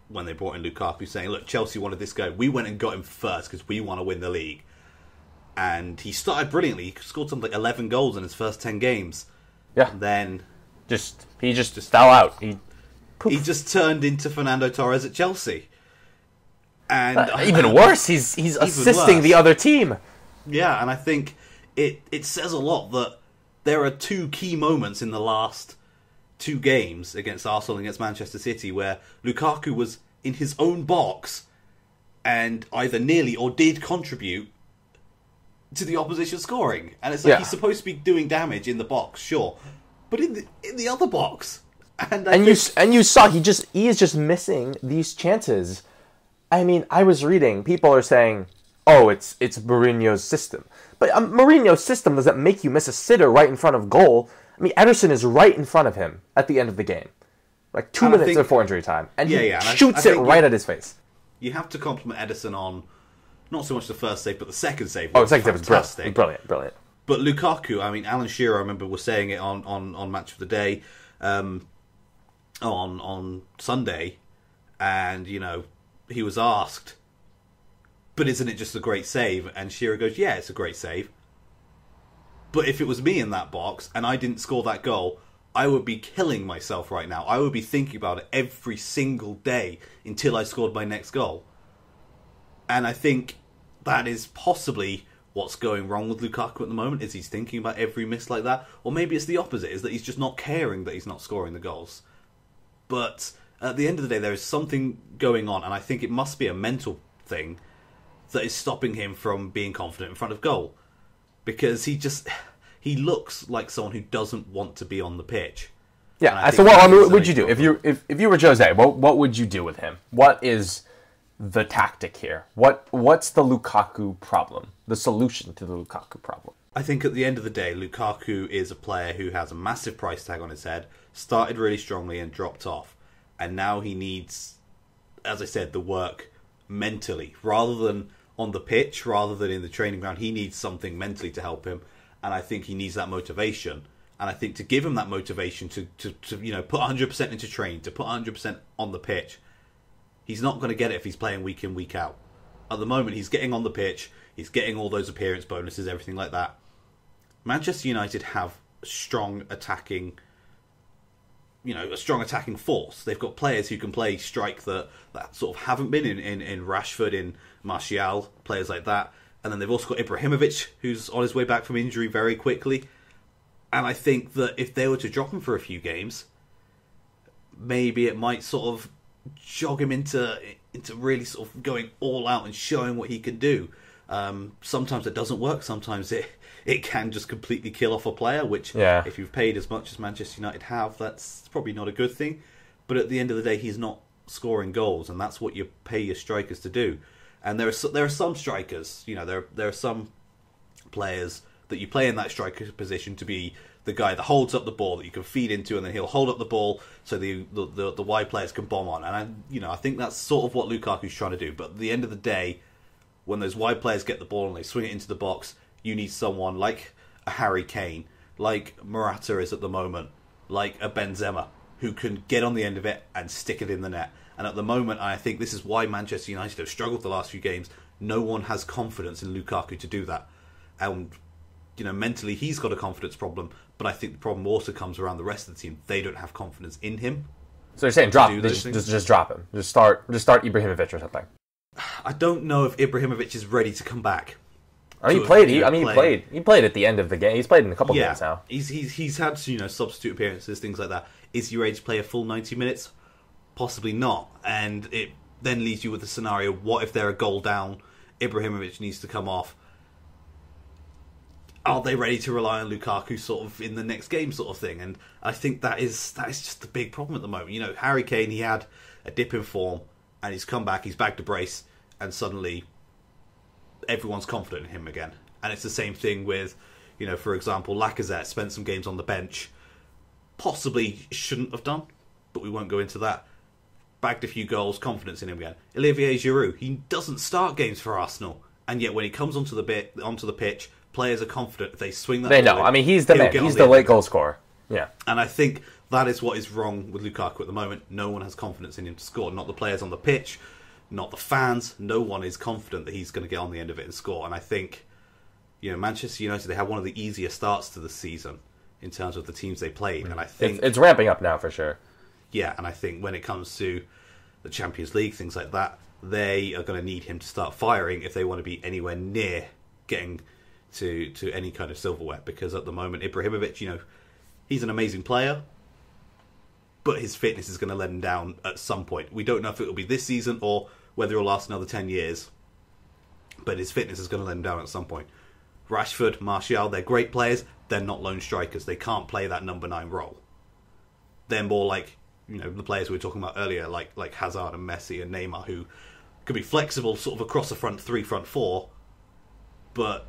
when they brought in Lukaku saying, look, Chelsea wanted this guy. We went and got him first because we want to win the league. And he started brilliantly. He scored something like 11 goals in his first 10 games. Yeah. And then he just fell out. He just turned into Fernando Torres at Chelsea. And even worse, he's assisting the other team. Yeah, and I think it says a lot that there are two key moments in the last two games against Arsenal and against Manchester City where Lukaku was in his own box and either nearly or did contribute to the opposition scoring. And it's like he's supposed to be doing damage in the box, sure, but in the other box. And you saw he is just missing these chances. I mean, I was reading, people are saying, oh, it's Mourinho's system. But Mourinho's system doesn't make you miss a sitter right in front of goal. I mean, Ederson is right in front of him at the end of the game. Like 2 minutes before injury time. And he shoots it right at his face. You have to compliment Ederson on not so much the first save, but the second save. The second save was brilliant. But Lukaku, I mean, Alan Shearer, I remember, was saying it on Match of the Day on Sunday. And, you know, he was asked, but isn't it just a great save? And Shearer goes, yeah, it's a great save. But if it was me in that box and I didn't score that goal, I would be killing myself right now. I would be thinking about it every single day until I scored my next goal. And I think that is possibly what's going wrong with Lukaku at the moment, is he's thinking about every miss like that. Or maybe it's the opposite, is that he's just not caring that he's not scoring the goals. But at the end of the day, there is something going on, and I think it must be a mental thing that is stopping him from being confident in front of goal. Because he looks like someone who doesn't want to be on the pitch. Yeah. So what would you do if you were Jose? What would you do with him? What is the tactic here? What's the Lukaku problem? The solution to the Lukaku problem? I think at the end of the day, Lukaku is a player who has a massive price tag on his head. Started really strongly and dropped off, and now he needs, as I said, the work mentally rather than on the pitch, rather than in the training ground. He needs something mentally to help him, and I think he needs that motivation. And I think to give him that motivation to put 100% into training, to put 100% on the pitch, he's not going to get it if he's playing week in, week out. At the moment, he's getting on the pitch, he's getting all those appearance bonuses, everything like that. Manchester United have a strong attacking force. They've got players who can play strike that sort of haven't been in Rashford, in Martial, players like that. And then they've also got Ibrahimovic, who's on his way back from injury very quickly. And I think that if they were to drop him for a few games, maybe it might sort of jog him into really sort of going all out and showing what he can do. Sometimes it doesn't work. Sometimes it can just completely kill off a player, which if you've paid as much as Manchester United have, that's probably not a good thing. But at the end of the day, he's not scoring goals, and that's what you pay your strikers to do. And there are some strikers, there are some players that you play in that striker position to be the guy that holds up the ball that you can feed into, and then he'll hold up the ball so the wide players can bomb on. And I think that's sort of what Lukaku's trying to do. But at the end of the day, when those wide players get the ball and they swing it into the box, you need someone like a Harry Kane, like Morata is at the moment, like a Benzema, who can get on the end of it and stick it in the net. And at the moment, I think this is why Manchester United have struggled the last few games. No one has confidence in Lukaku to do that. And, mentally he's got a confidence problem, but I think the problem also comes around the rest of the team. They don't have confidence in him. So you're saying just drop him. Just start Ibrahimovic or something. I don't know if Ibrahimovic is ready to come back. He played. He played at the end of the game. He's played in a couple games now. He's had substitute appearances, things like that. Is he ready to play a full 90 minutes? Possibly not. And it then leaves you with the scenario: what if they're a goal down? Ibrahimovic needs to come off. are they ready to rely on Lukaku sort of in the next game sort of thing? And I think that is just the big problem at the moment. You know, Harry Kane, he had a dip in form, and he's come back, he's bagged a brace, and suddenly everyone's confident in him again. And it's the same thing with, you know, for example, Lacazette spent some games on the bench, possibly shouldn't have done, but we won't go into that. Bagged a few goals, confidence in him again. Olivier Giroud, he doesn't start games for Arsenal, and yet when he comes onto the pitch, players are confident. They swing that. They know. I mean, he's the man. He's the late goal scorer. Yeah. And I think that is what is wrong with Lukaku at the moment. No one has confidence in him to score. Not the players on the pitch, not the fans. No one is confident that he's going to get on the end of it and score. And I think, you know, Manchester United, they had one of the easier starts to the season in terms of the teams they played. And I think it's ramping up now for sure. Yeah, and I think when it comes to the Champions League, things like that, they are going to need him to start firing if they want to be anywhere near getting to any kind of silverware, because at the moment Ibrahimovic, you know, he's an amazing player, but his fitness is going to let him down at some point. We don't know if it will be this season or whether it will last another 10 years, but his fitness is going to let him down at some point. Rashford, Martial, they're great players. They're not lone strikers. They can't play that number 9 role. They're more like, you know, the players we were talking about earlier, like Hazard and Messi and Neymar, who could be flexible sort of across the front 3, front 4, but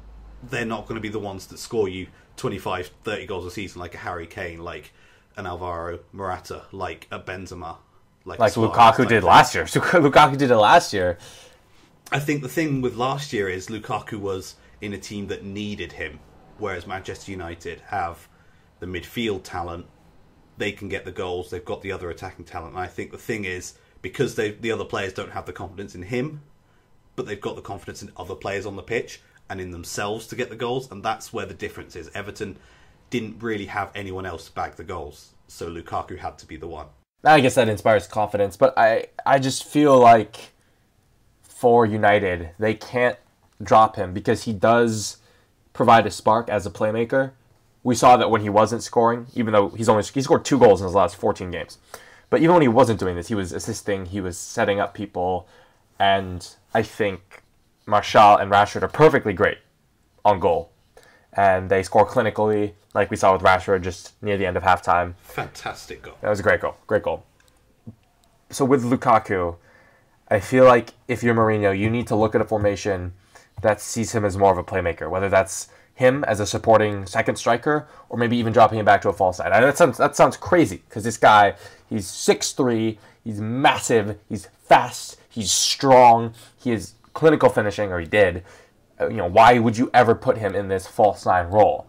they're not going to be the ones that score you 25, 30 goals a season like a Harry Kane, like an Alvaro Morata, like a Benzema. Like Lukaku did last year. Lukaku did it last year. I think the thing with last year is Lukaku was in a team that needed him, whereas Manchester United have the midfield talent. They can get the goals. They've got the other attacking talent. And I think the thing is, because the other players don't have the confidence in him, but they've got the confidence in other players on the pitch and in themselves to get the goals, and that's where the difference is. Everton didn't really have anyone else to bag the goals, so Lukaku had to be the one. I guess that inspires confidence, but I just feel like for United, they can't drop him because he does provide a spark as a playmaker. We saw that when he wasn't scoring, even though he scored 2 goals in his last 14 games. But even when he wasn't doing this, he was assisting, he was setting up people, and I think Martial and Rashford are perfectly great on goal. And they score clinically, like we saw with Rashford just near the end of halftime. Fantastic goal. That was a great goal. Great goal. So with Lukaku, I feel like if you're Mourinho, you need to look at a formation that sees him as more of a playmaker, whether that's him as a supporting second striker or maybe even dropping him back to a false nine. That sounds crazy because this guy, he's 6'3", he's massive, he's fast, he's strong, he has clinical finishing, or he did. You know, why would you ever put him in this false nine role?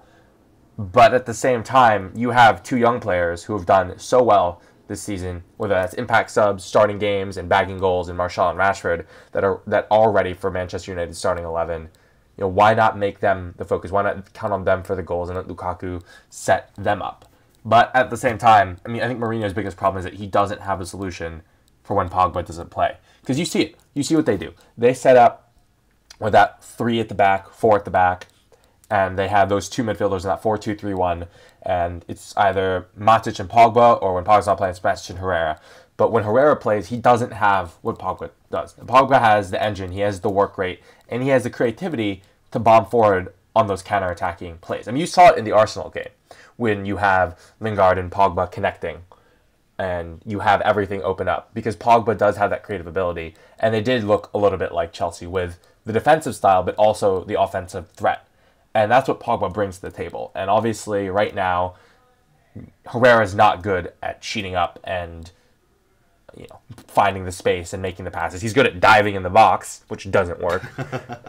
But at the same time, you have 2 young players who have done so well this season, whether that's impact subs, starting games, and bagging goals in Martial and Rashford that are ready for Manchester United starting 11. You know, why not make them the focus? Why not count on them for the goals and let Lukaku set them up? But at the same time, I mean, I think Mourinho's biggest problem is that he doesn't have a solution for when Pogba doesn't play. Because you see it. You see what they do. They set up with that 3 at the back, 4 at the back, and they have those 2 midfielders in that 4-2-3-1, and it's either Matic and Pogba, or when Pogba's not playing, it's Sebastian Herrera. But when Herrera plays, he doesn't have what Pogba does. Pogba has the engine, he has the work rate, and he has the creativity to bomb forward on those counter-attacking plays. I mean, you saw it in the Arsenal game, when you have Lingard and Pogba connecting, and you have everything open up, because Pogba does have that creative ability, and they did look a little bit like Chelsea with the defensive style, but also the offensive threat. And that's what Pogba brings to the table. And obviously, right now, Herrera is not good at cheating up and, you know, finding the space and making the passes. He's good at diving in the box, which doesn't work.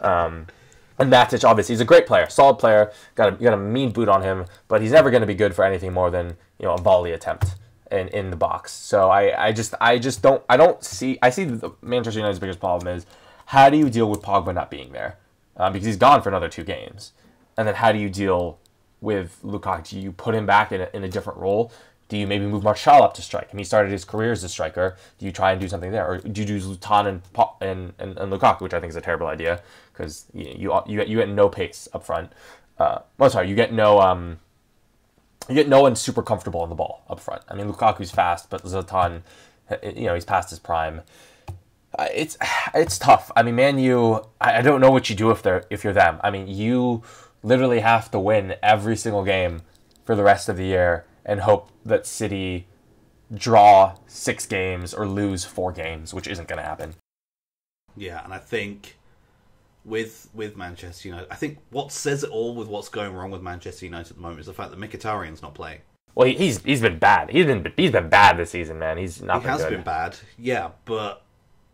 And Matic, obviously, he's a great player, solid player. Got a mean boot on him, but he's never going to be good for anything more than, you know, a volley attempt in the box. So I don't see. I see the Manchester United's biggest problem is, how do you deal with Pogba not being there? Because he's gone for another 2 games. And then how do you deal with Lukaku? Do you put him back in a different role? Do you maybe move Martial up to strike? I mean, he started his career as a striker. Do you try and do something there? Or do you do Zlatan and Lukaku, which I think is a terrible idea, because you get no pace up front. You get no one super comfortable on the ball up front. I mean, Lukaku's fast, but Zlatan, you know, he's past his prime. It's tough. I mean, Man U, I don't know what you do if you're them. I mean, you literally have to win every single game for the rest of the year and hope that City draw 6 games or lose 4 games, which isn't going to happen. Yeah, and I think with Manchester United, I think what says it all with what's going wrong with Manchester United at the moment is the fact that Mkhitaryan's not playing. Well, he's been bad. He's been bad this season, man. He's not. He has been bad, yeah, but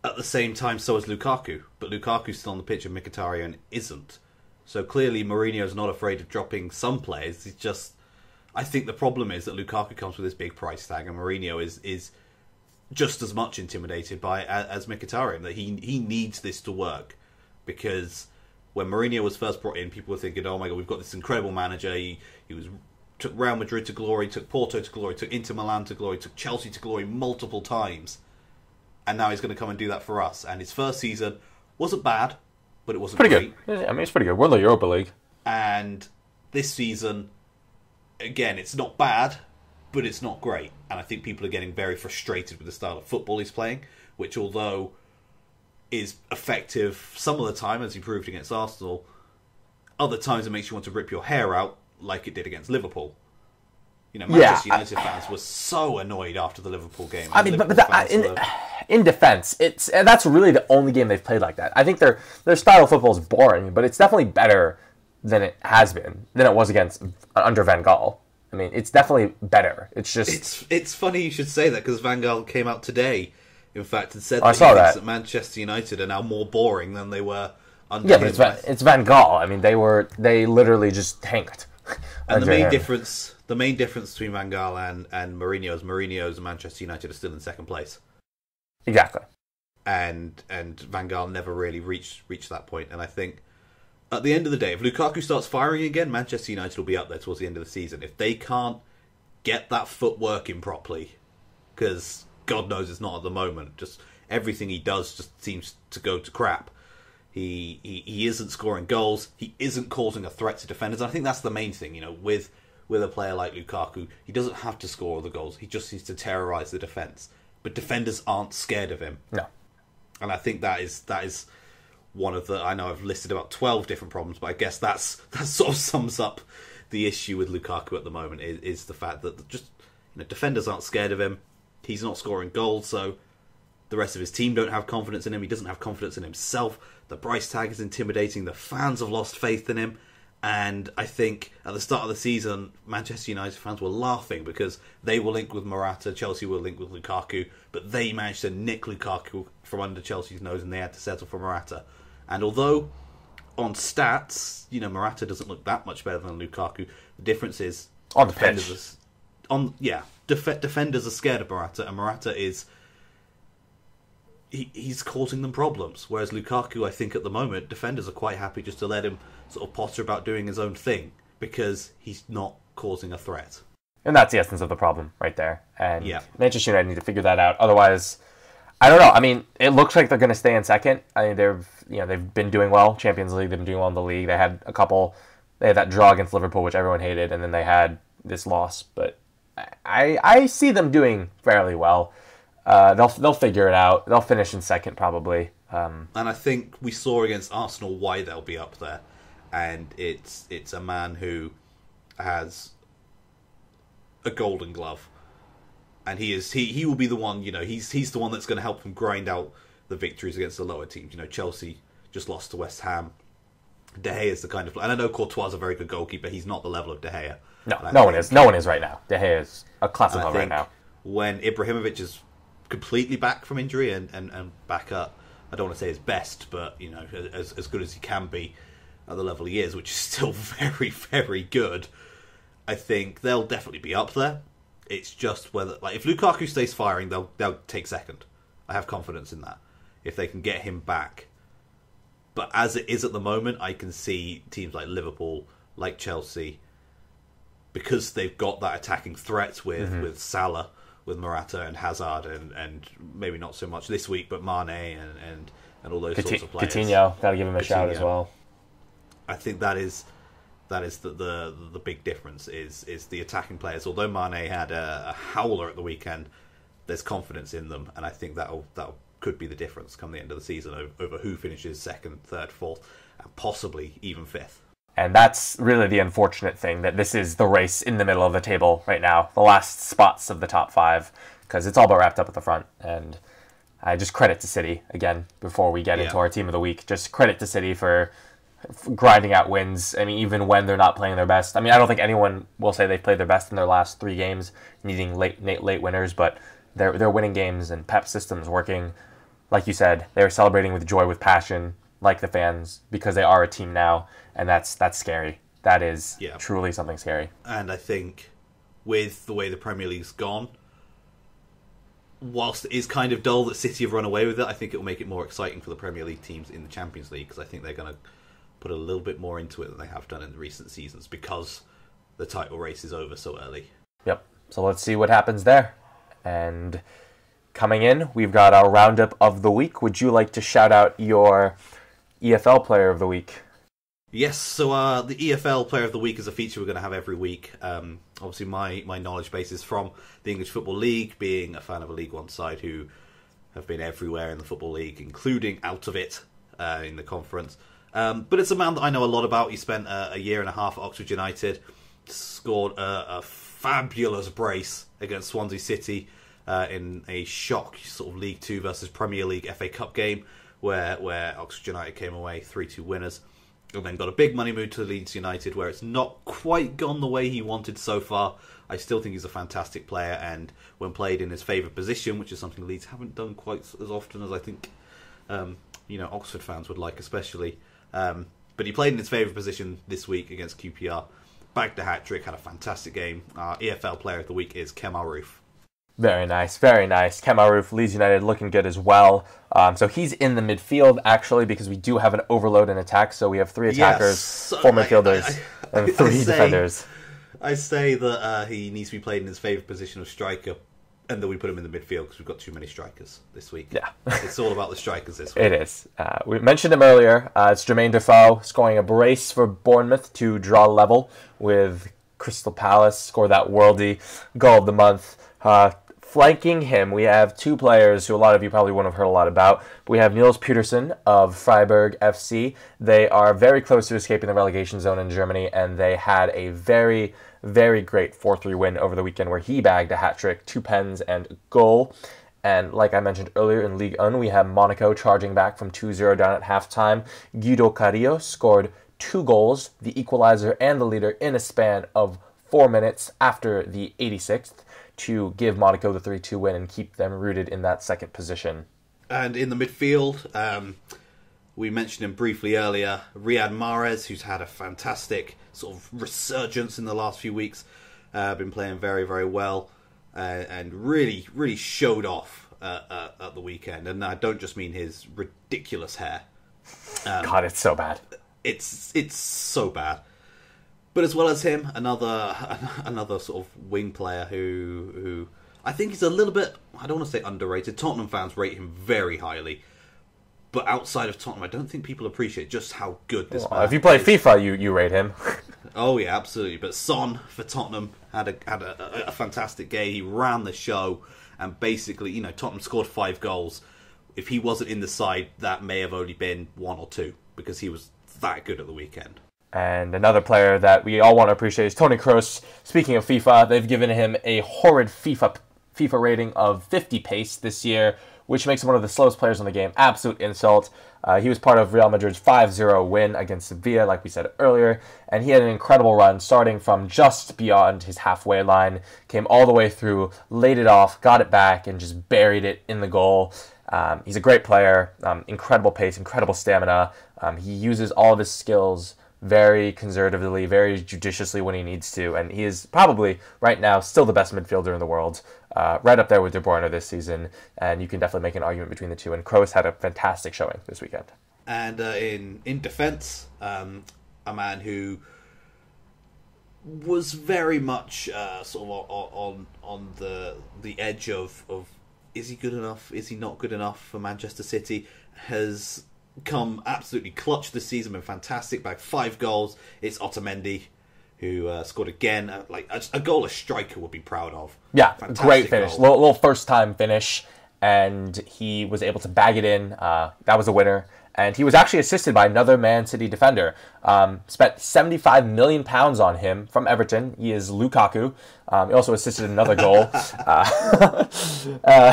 at the same time, so is Lukaku. But Lukaku's still on the pitch, and Mkhitaryan isn't. So clearly, Mourinho's not afraid of dropping some players. He's just, I think the problem is that Lukaku comes with this big price tag, and Mourinho is just as much intimidated by it as Mkhitaryan. That he needs this to work, because when Mourinho was first brought in, people were thinking, "Oh my God, we've got this incredible manager. He took Real Madrid to glory, took Porto to glory, took Inter Milan to glory, took Chelsea to glory multiple times, and now he's going to come and do that for us." And his first season wasn't bad, but it wasn't pretty good. I mean, it's pretty good. We're in the Europa League, and this season, again, it's not bad, but it's not great. And I think people are getting very frustrated with the style of football he's playing, which, although is effective some of the time, as he proved against Arsenal, other times it makes you want to rip your hair out, like it did against Liverpool. You know, Manchester United fans were so annoyed after the Liverpool game. I mean, in defense, that's really the only game they've played like that. I think their style of football is boring, but it's definitely better than it has been, than it was under Van Gaal. I mean, it's definitely better. It's just it's funny you should say that, because Van Gaal came out today, in fact, and said that he thinks that Manchester United are now more boring than they were under him. Yeah, but it's Van Gaal. I mean, they literally just tanked. And the main difference between Van Gaal and Mourinho's and Manchester United are still in second place. Exactly. And Van Gaal never really reached that point. And I think at the end of the day, if Lukaku starts firing again, Manchester United will be up there towards the end of the season. If they can't get that foot working properly, because God knows it's not at the moment, just everything he does just seems to go to crap. He isn't scoring goals. He isn't causing a threat to defenders. And I think that's the main thing, you know, with a player like Lukaku. He doesn't have to score all the goals. He just needs to terrorise the defence. But defenders aren't scared of him. No. And I think that is one of the... I know I've listed about 12 different problems, but I guess that sort of sums up the issue with Lukaku at the moment, is the fact that just, you know, defenders aren't scared of him. He's not scoring goals, so the rest of his team don't have confidence in him. He doesn't have confidence in himself. The price tag is intimidating. The fans have lost faith in him. And I think at the start of the season, Manchester United fans were laughing because they were linked with Morata, Chelsea were linked with Lukaku, but they managed to nick Lukaku from under Chelsea's nose and they had to settle for Morata. And although on stats, you know, Morata doesn't look that much better than Lukaku, the difference is on the pitch. Defenders are scared of Morata, and Morata is... He's causing them problems. Whereas Lukaku, I think at the moment, defenders are quite happy just to let him sort of potter about doing his own thing, because he's not causing a threat. And that's the essence of the problem right there. And yeah. Manchester United need to figure that out. Otherwise, I don't know. I mean, it looks like they're going to stay in second. I mean, they've been doing well. Champions League, they've been doing well in the league. They had that draw against Liverpool, which everyone hated, and then they had this loss. But I see them doing fairly well. They'll figure it out. They'll finish in second probably. And I think we saw against Arsenal why they'll be up there. And it's a man who has a golden glove. And he will be the one, you know, he's the one that's going to help them grind out the victories against the lower teams. You know, Chelsea just lost to West Ham. De Gea is the kind of... And I know Courtois is a very good goalkeeper. He's not the level of De Gea. No one is. No one is right now. De Gea is a class above right now. When Ibrahimovic is completely back from injury and back up, I don't want to say his best, but, you know, as good as he can be at the level he is, which is still very, very good, I think they'll definitely be up there. It's just whether... Like, if Lukaku stays firing, they'll take second. I have confidence in that. If they can get him back. But as it is at the moment, I can see teams like Liverpool, like Chelsea, because they've got that attacking threat with Salah, with Morata and Hazard, and maybe not so much this week, but Mane and all those sorts of players. Coutinho, gotta give him a shout as well. I think that is the big difference is the attacking players. Although Mane had a howler at the weekend, there's confidence in them, and I think that could be the difference come the end of the season over who finishes second, third, fourth, and possibly even fifth. And that's really the unfortunate thing, that this is the race in the middle of the table right now, the last spots of the top 5, because it's all but wrapped up at the front. And I just credit to City, again, before we get into our team of the week. Just credit to City for grinding out wins. I mean, even when they're not playing their best. I mean, I don't think anyone will say they've played their best in their last 3 games, needing late winners, but they're winning games, and Pep's system's working. Like you said, they're celebrating with joy, with passion, like the fans, because they are a team now, and that's scary. That is truly something scary. And I think with the way the Premier League's gone, whilst it is kind of dull that City have run away with it, I think it will make it more exciting for the Premier League teams in the Champions League, because I think they're going to put a little bit more into it than they have done in the recent seasons, because the title race is over so early. Yep. So let's see what happens there. And coming in, we've got our roundup of the week. Would you like to shout out your EFL Player of the Week? Yes, so the EFL Player of the Week is a feature we're going to have every week. Obviously, my knowledge base is from the English Football League, being a fan of a League One side who have been everywhere in the Football League, including out of it in the conference. But it's a man that I know a lot about. He spent a year and a half at Oxford United, scored a fabulous brace against Swansea City in a shock sort of League Two versus Premier League FA Cup game, where Oxford United came away 3-2 winners. And then got a big money move to Leeds United, where it's not quite gone the way he wanted so far. I still think he's a fantastic player, and when played in his favourite position, which is something Leeds haven't done quite as often as I think Oxford fans would like, especially. But he played in his favourite position this week against QPR, bagged a hat-trick, had a fantastic game. Our EFL Player of the Week is Kemal Roof. Very nice, very nice. Kemal Roof, Leeds United, looking good as well. So he's in the midfield, actually, because we do have an overload in attack. So we have 3 attackers, 4 midfielders, and 3 defenders. I say that he needs to be played in his favourite position of striker, and then we put him in the midfield because we've got too many strikers this week. Yeah. It's all about the strikers this week. It is. We mentioned him earlier. It's Jermaine Defoe scoring a brace for Bournemouth to draw level with Crystal Palace, score that worldie goal of the month. Flanking him, we have 2 players who a lot of you probably wouldn't have heard a lot about. But we have Niels Petersen of Freiburg FC. They are very close to escaping the relegation zone in Germany, and they had a very, very great 4-3 win over the weekend where he bagged a hat-trick, 2 pens, and a goal. And like I mentioned earlier, in Ligue 1, we have Monaco charging back from 2-0 down at halftime. Guido Carrillo scored 2 goals, the equalizer and the leader, in a span of 4 minutes after the 86th. To give Monaco the 3-2 win and keep them rooted in that second position. And in the midfield, we mentioned him briefly earlier, Riyad Mahrez, who's had a fantastic sort of resurgence in the last few weeks, been playing very, very well, and really, really showed off at the weekend. And I don't just mean his ridiculous hair. God, it's so bad. It's so bad. But as well as him, another sort of wing player who I think is a little bit, I don't want to say underrated. Tottenham fans rate him very highly. But outside of Tottenham, I don't think people appreciate just how good this man is. If you play FIFA, you rate him. Oh yeah, absolutely. But Son for Tottenham had a fantastic game. He ran the show, and basically, Tottenham scored 5 goals. If he wasn't in the side, that may have only been 1 or 2, because he was that good at the weekend. And another player that we all want to appreciate is Toni Kroos. Speaking of FIFA, they've given him a horrid FIFA rating of 50 pace this year, which makes him one of the slowest players in the game. Absolute insult. He was part of Real Madrid's 5-0 win against Sevilla, like we said earlier, and he had an incredible run, starting from just beyond his halfway line, came all the way through, laid it off, got it back, and just buried it in the goal. He's a great player, incredible pace, incredible stamina. He uses all of his skills very conservatively, very judiciously when he needs to, and he is probably, right now, still the best midfielder in the world, right up there with De Bruyne this season, and you can definitely make an argument between the two, and Kroos had a fantastic showing this weekend. And in defence, a man who was very much sort of on the edge of is he good enough, is he not good enough for Manchester City, has come absolutely clutch this season, been fantastic, bagged 5 goals. It's Otamendi, who scored again, like a goal a striker would be proud of. Yeah, fantastic great finish, goal. little first time finish, and he was able to bag it in. That was a winner, And he was actually assisted by another Man City defender. Spent £75 million on him from Everton. He is Lukaku. He also assisted another goal.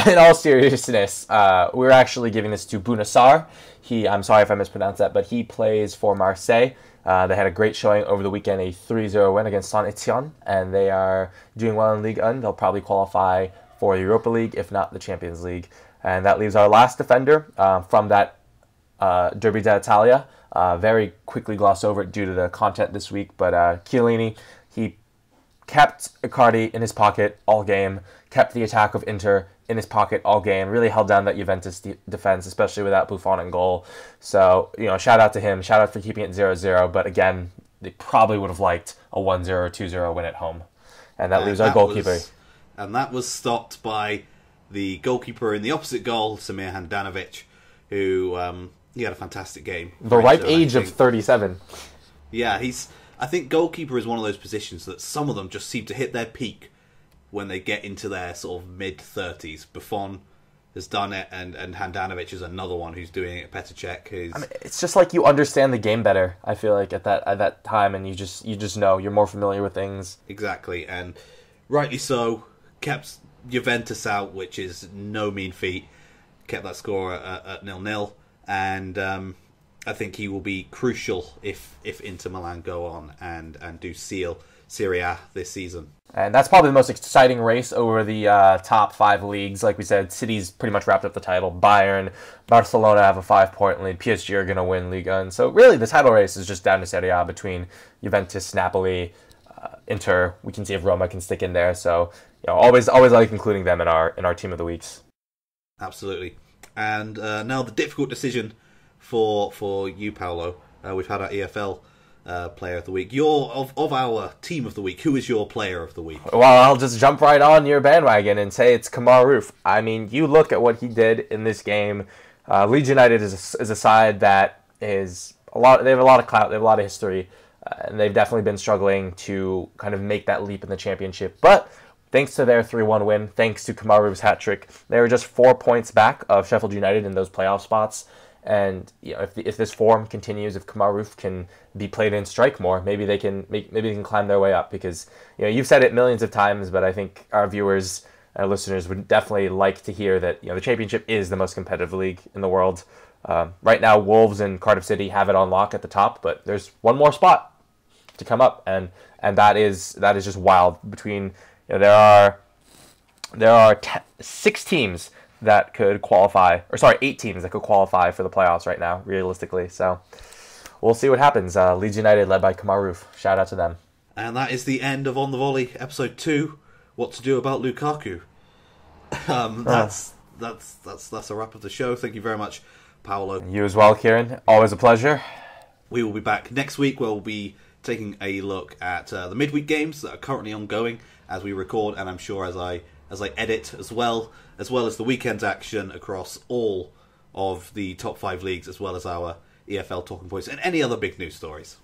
In all seriousness, we're actually giving this to Bunassar. I'm sorry if I mispronounced that, but he plays for Marseille. They had a great showing over the weekend, a 3-0 win against Saint-Etienne, and they are doing well in Ligue 1. They'll probably qualify for the Europa League, if not the Champions League. And that leaves our last defender from that Derby d'Italia. Very quickly gloss over it due to the content this week, but Chiellini, he kept Icardi in his pocket all game, kept the attack of Inter in his pocket all game, really held down that Juventus defense, especially without Buffon in goal. So, shout out to him. Shout out for keeping it 0-0. But again, they probably would have liked a 1-0 or 2-0 win at home. And that leaves our goalkeeper. And that was stopped by the goalkeeper in the opposite goal, Samir Handanovic, who he had a fantastic game. The ripe age of 37. Yeah, I think goalkeeper is one of those positions that some of them just seem to hit their peak when they get into their sort of mid-30s. Buffon has done it, and Handanovic is another one who's doing it. Petr Cech, it's just like you understand the game better, I feel like, at that time, and you just know. You're more familiar with things. Exactly, and rightly so. Kept Juventus out, which is no mean feat. Kept that score at 0-0, and I think he will be crucial if Inter Milan go on and do seal Serie A this season. And that's probably the most exciting race over the top 5 leagues. Like we said, City's pretty much wrapped up the title. Bayern, Barcelona have a 5-point lead. PSG are going to win Ligue 1. So really, the title race is just down to Serie A between Juventus, Napoli, Inter. We can see if Roma can stick in there. So always like including them in our team of the weeks. Absolutely. And now the difficult decision for you, Paolo. We've had our EFL player of the week. Of our team of the week, who is your player of the week? Well, I'll just jump right on your bandwagon and say it's Kemar Roof. I mean, you look at what he did in this game. Leeds United is a side that is they have a lot of clout, they have a lot of history, and they've definitely been struggling to kind of make that leap in the championship. But thanks to their 3-1 win, thanks to Kemar Roof's hat-trick, they were just 4 points back of Sheffield United in those playoff spots. And if this form continues, if Kemar Roof can be played in strike more, maybe they can climb their way up. Because you've said it millions of times, but I think our viewers, our listeners would definitely like to hear that the Championship is the most competitive league in the world. Right now, Wolves and Cardiff City have it on lock at the top, but there's one more spot to come up, and that is just wild. Between there are 6 teams that could qualify, 8 teams that could qualify for the playoffs right now, realistically. So we'll see what happens. Leeds United, led by Kemar Roof. Shout out to them. And that is the end of On the Volley, episode 2. What to do about Lukaku? That's a wrap of the show. Thank you very much, Paolo. You as well, Kieran. Always a pleasure. We will be back next week, where we'll be taking a look at the midweek games that are currently ongoing as we record, and I'm sure as I edit as well as the weekend's action across all of the top 5 leagues, as well as our EFL talking points and any other big news stories.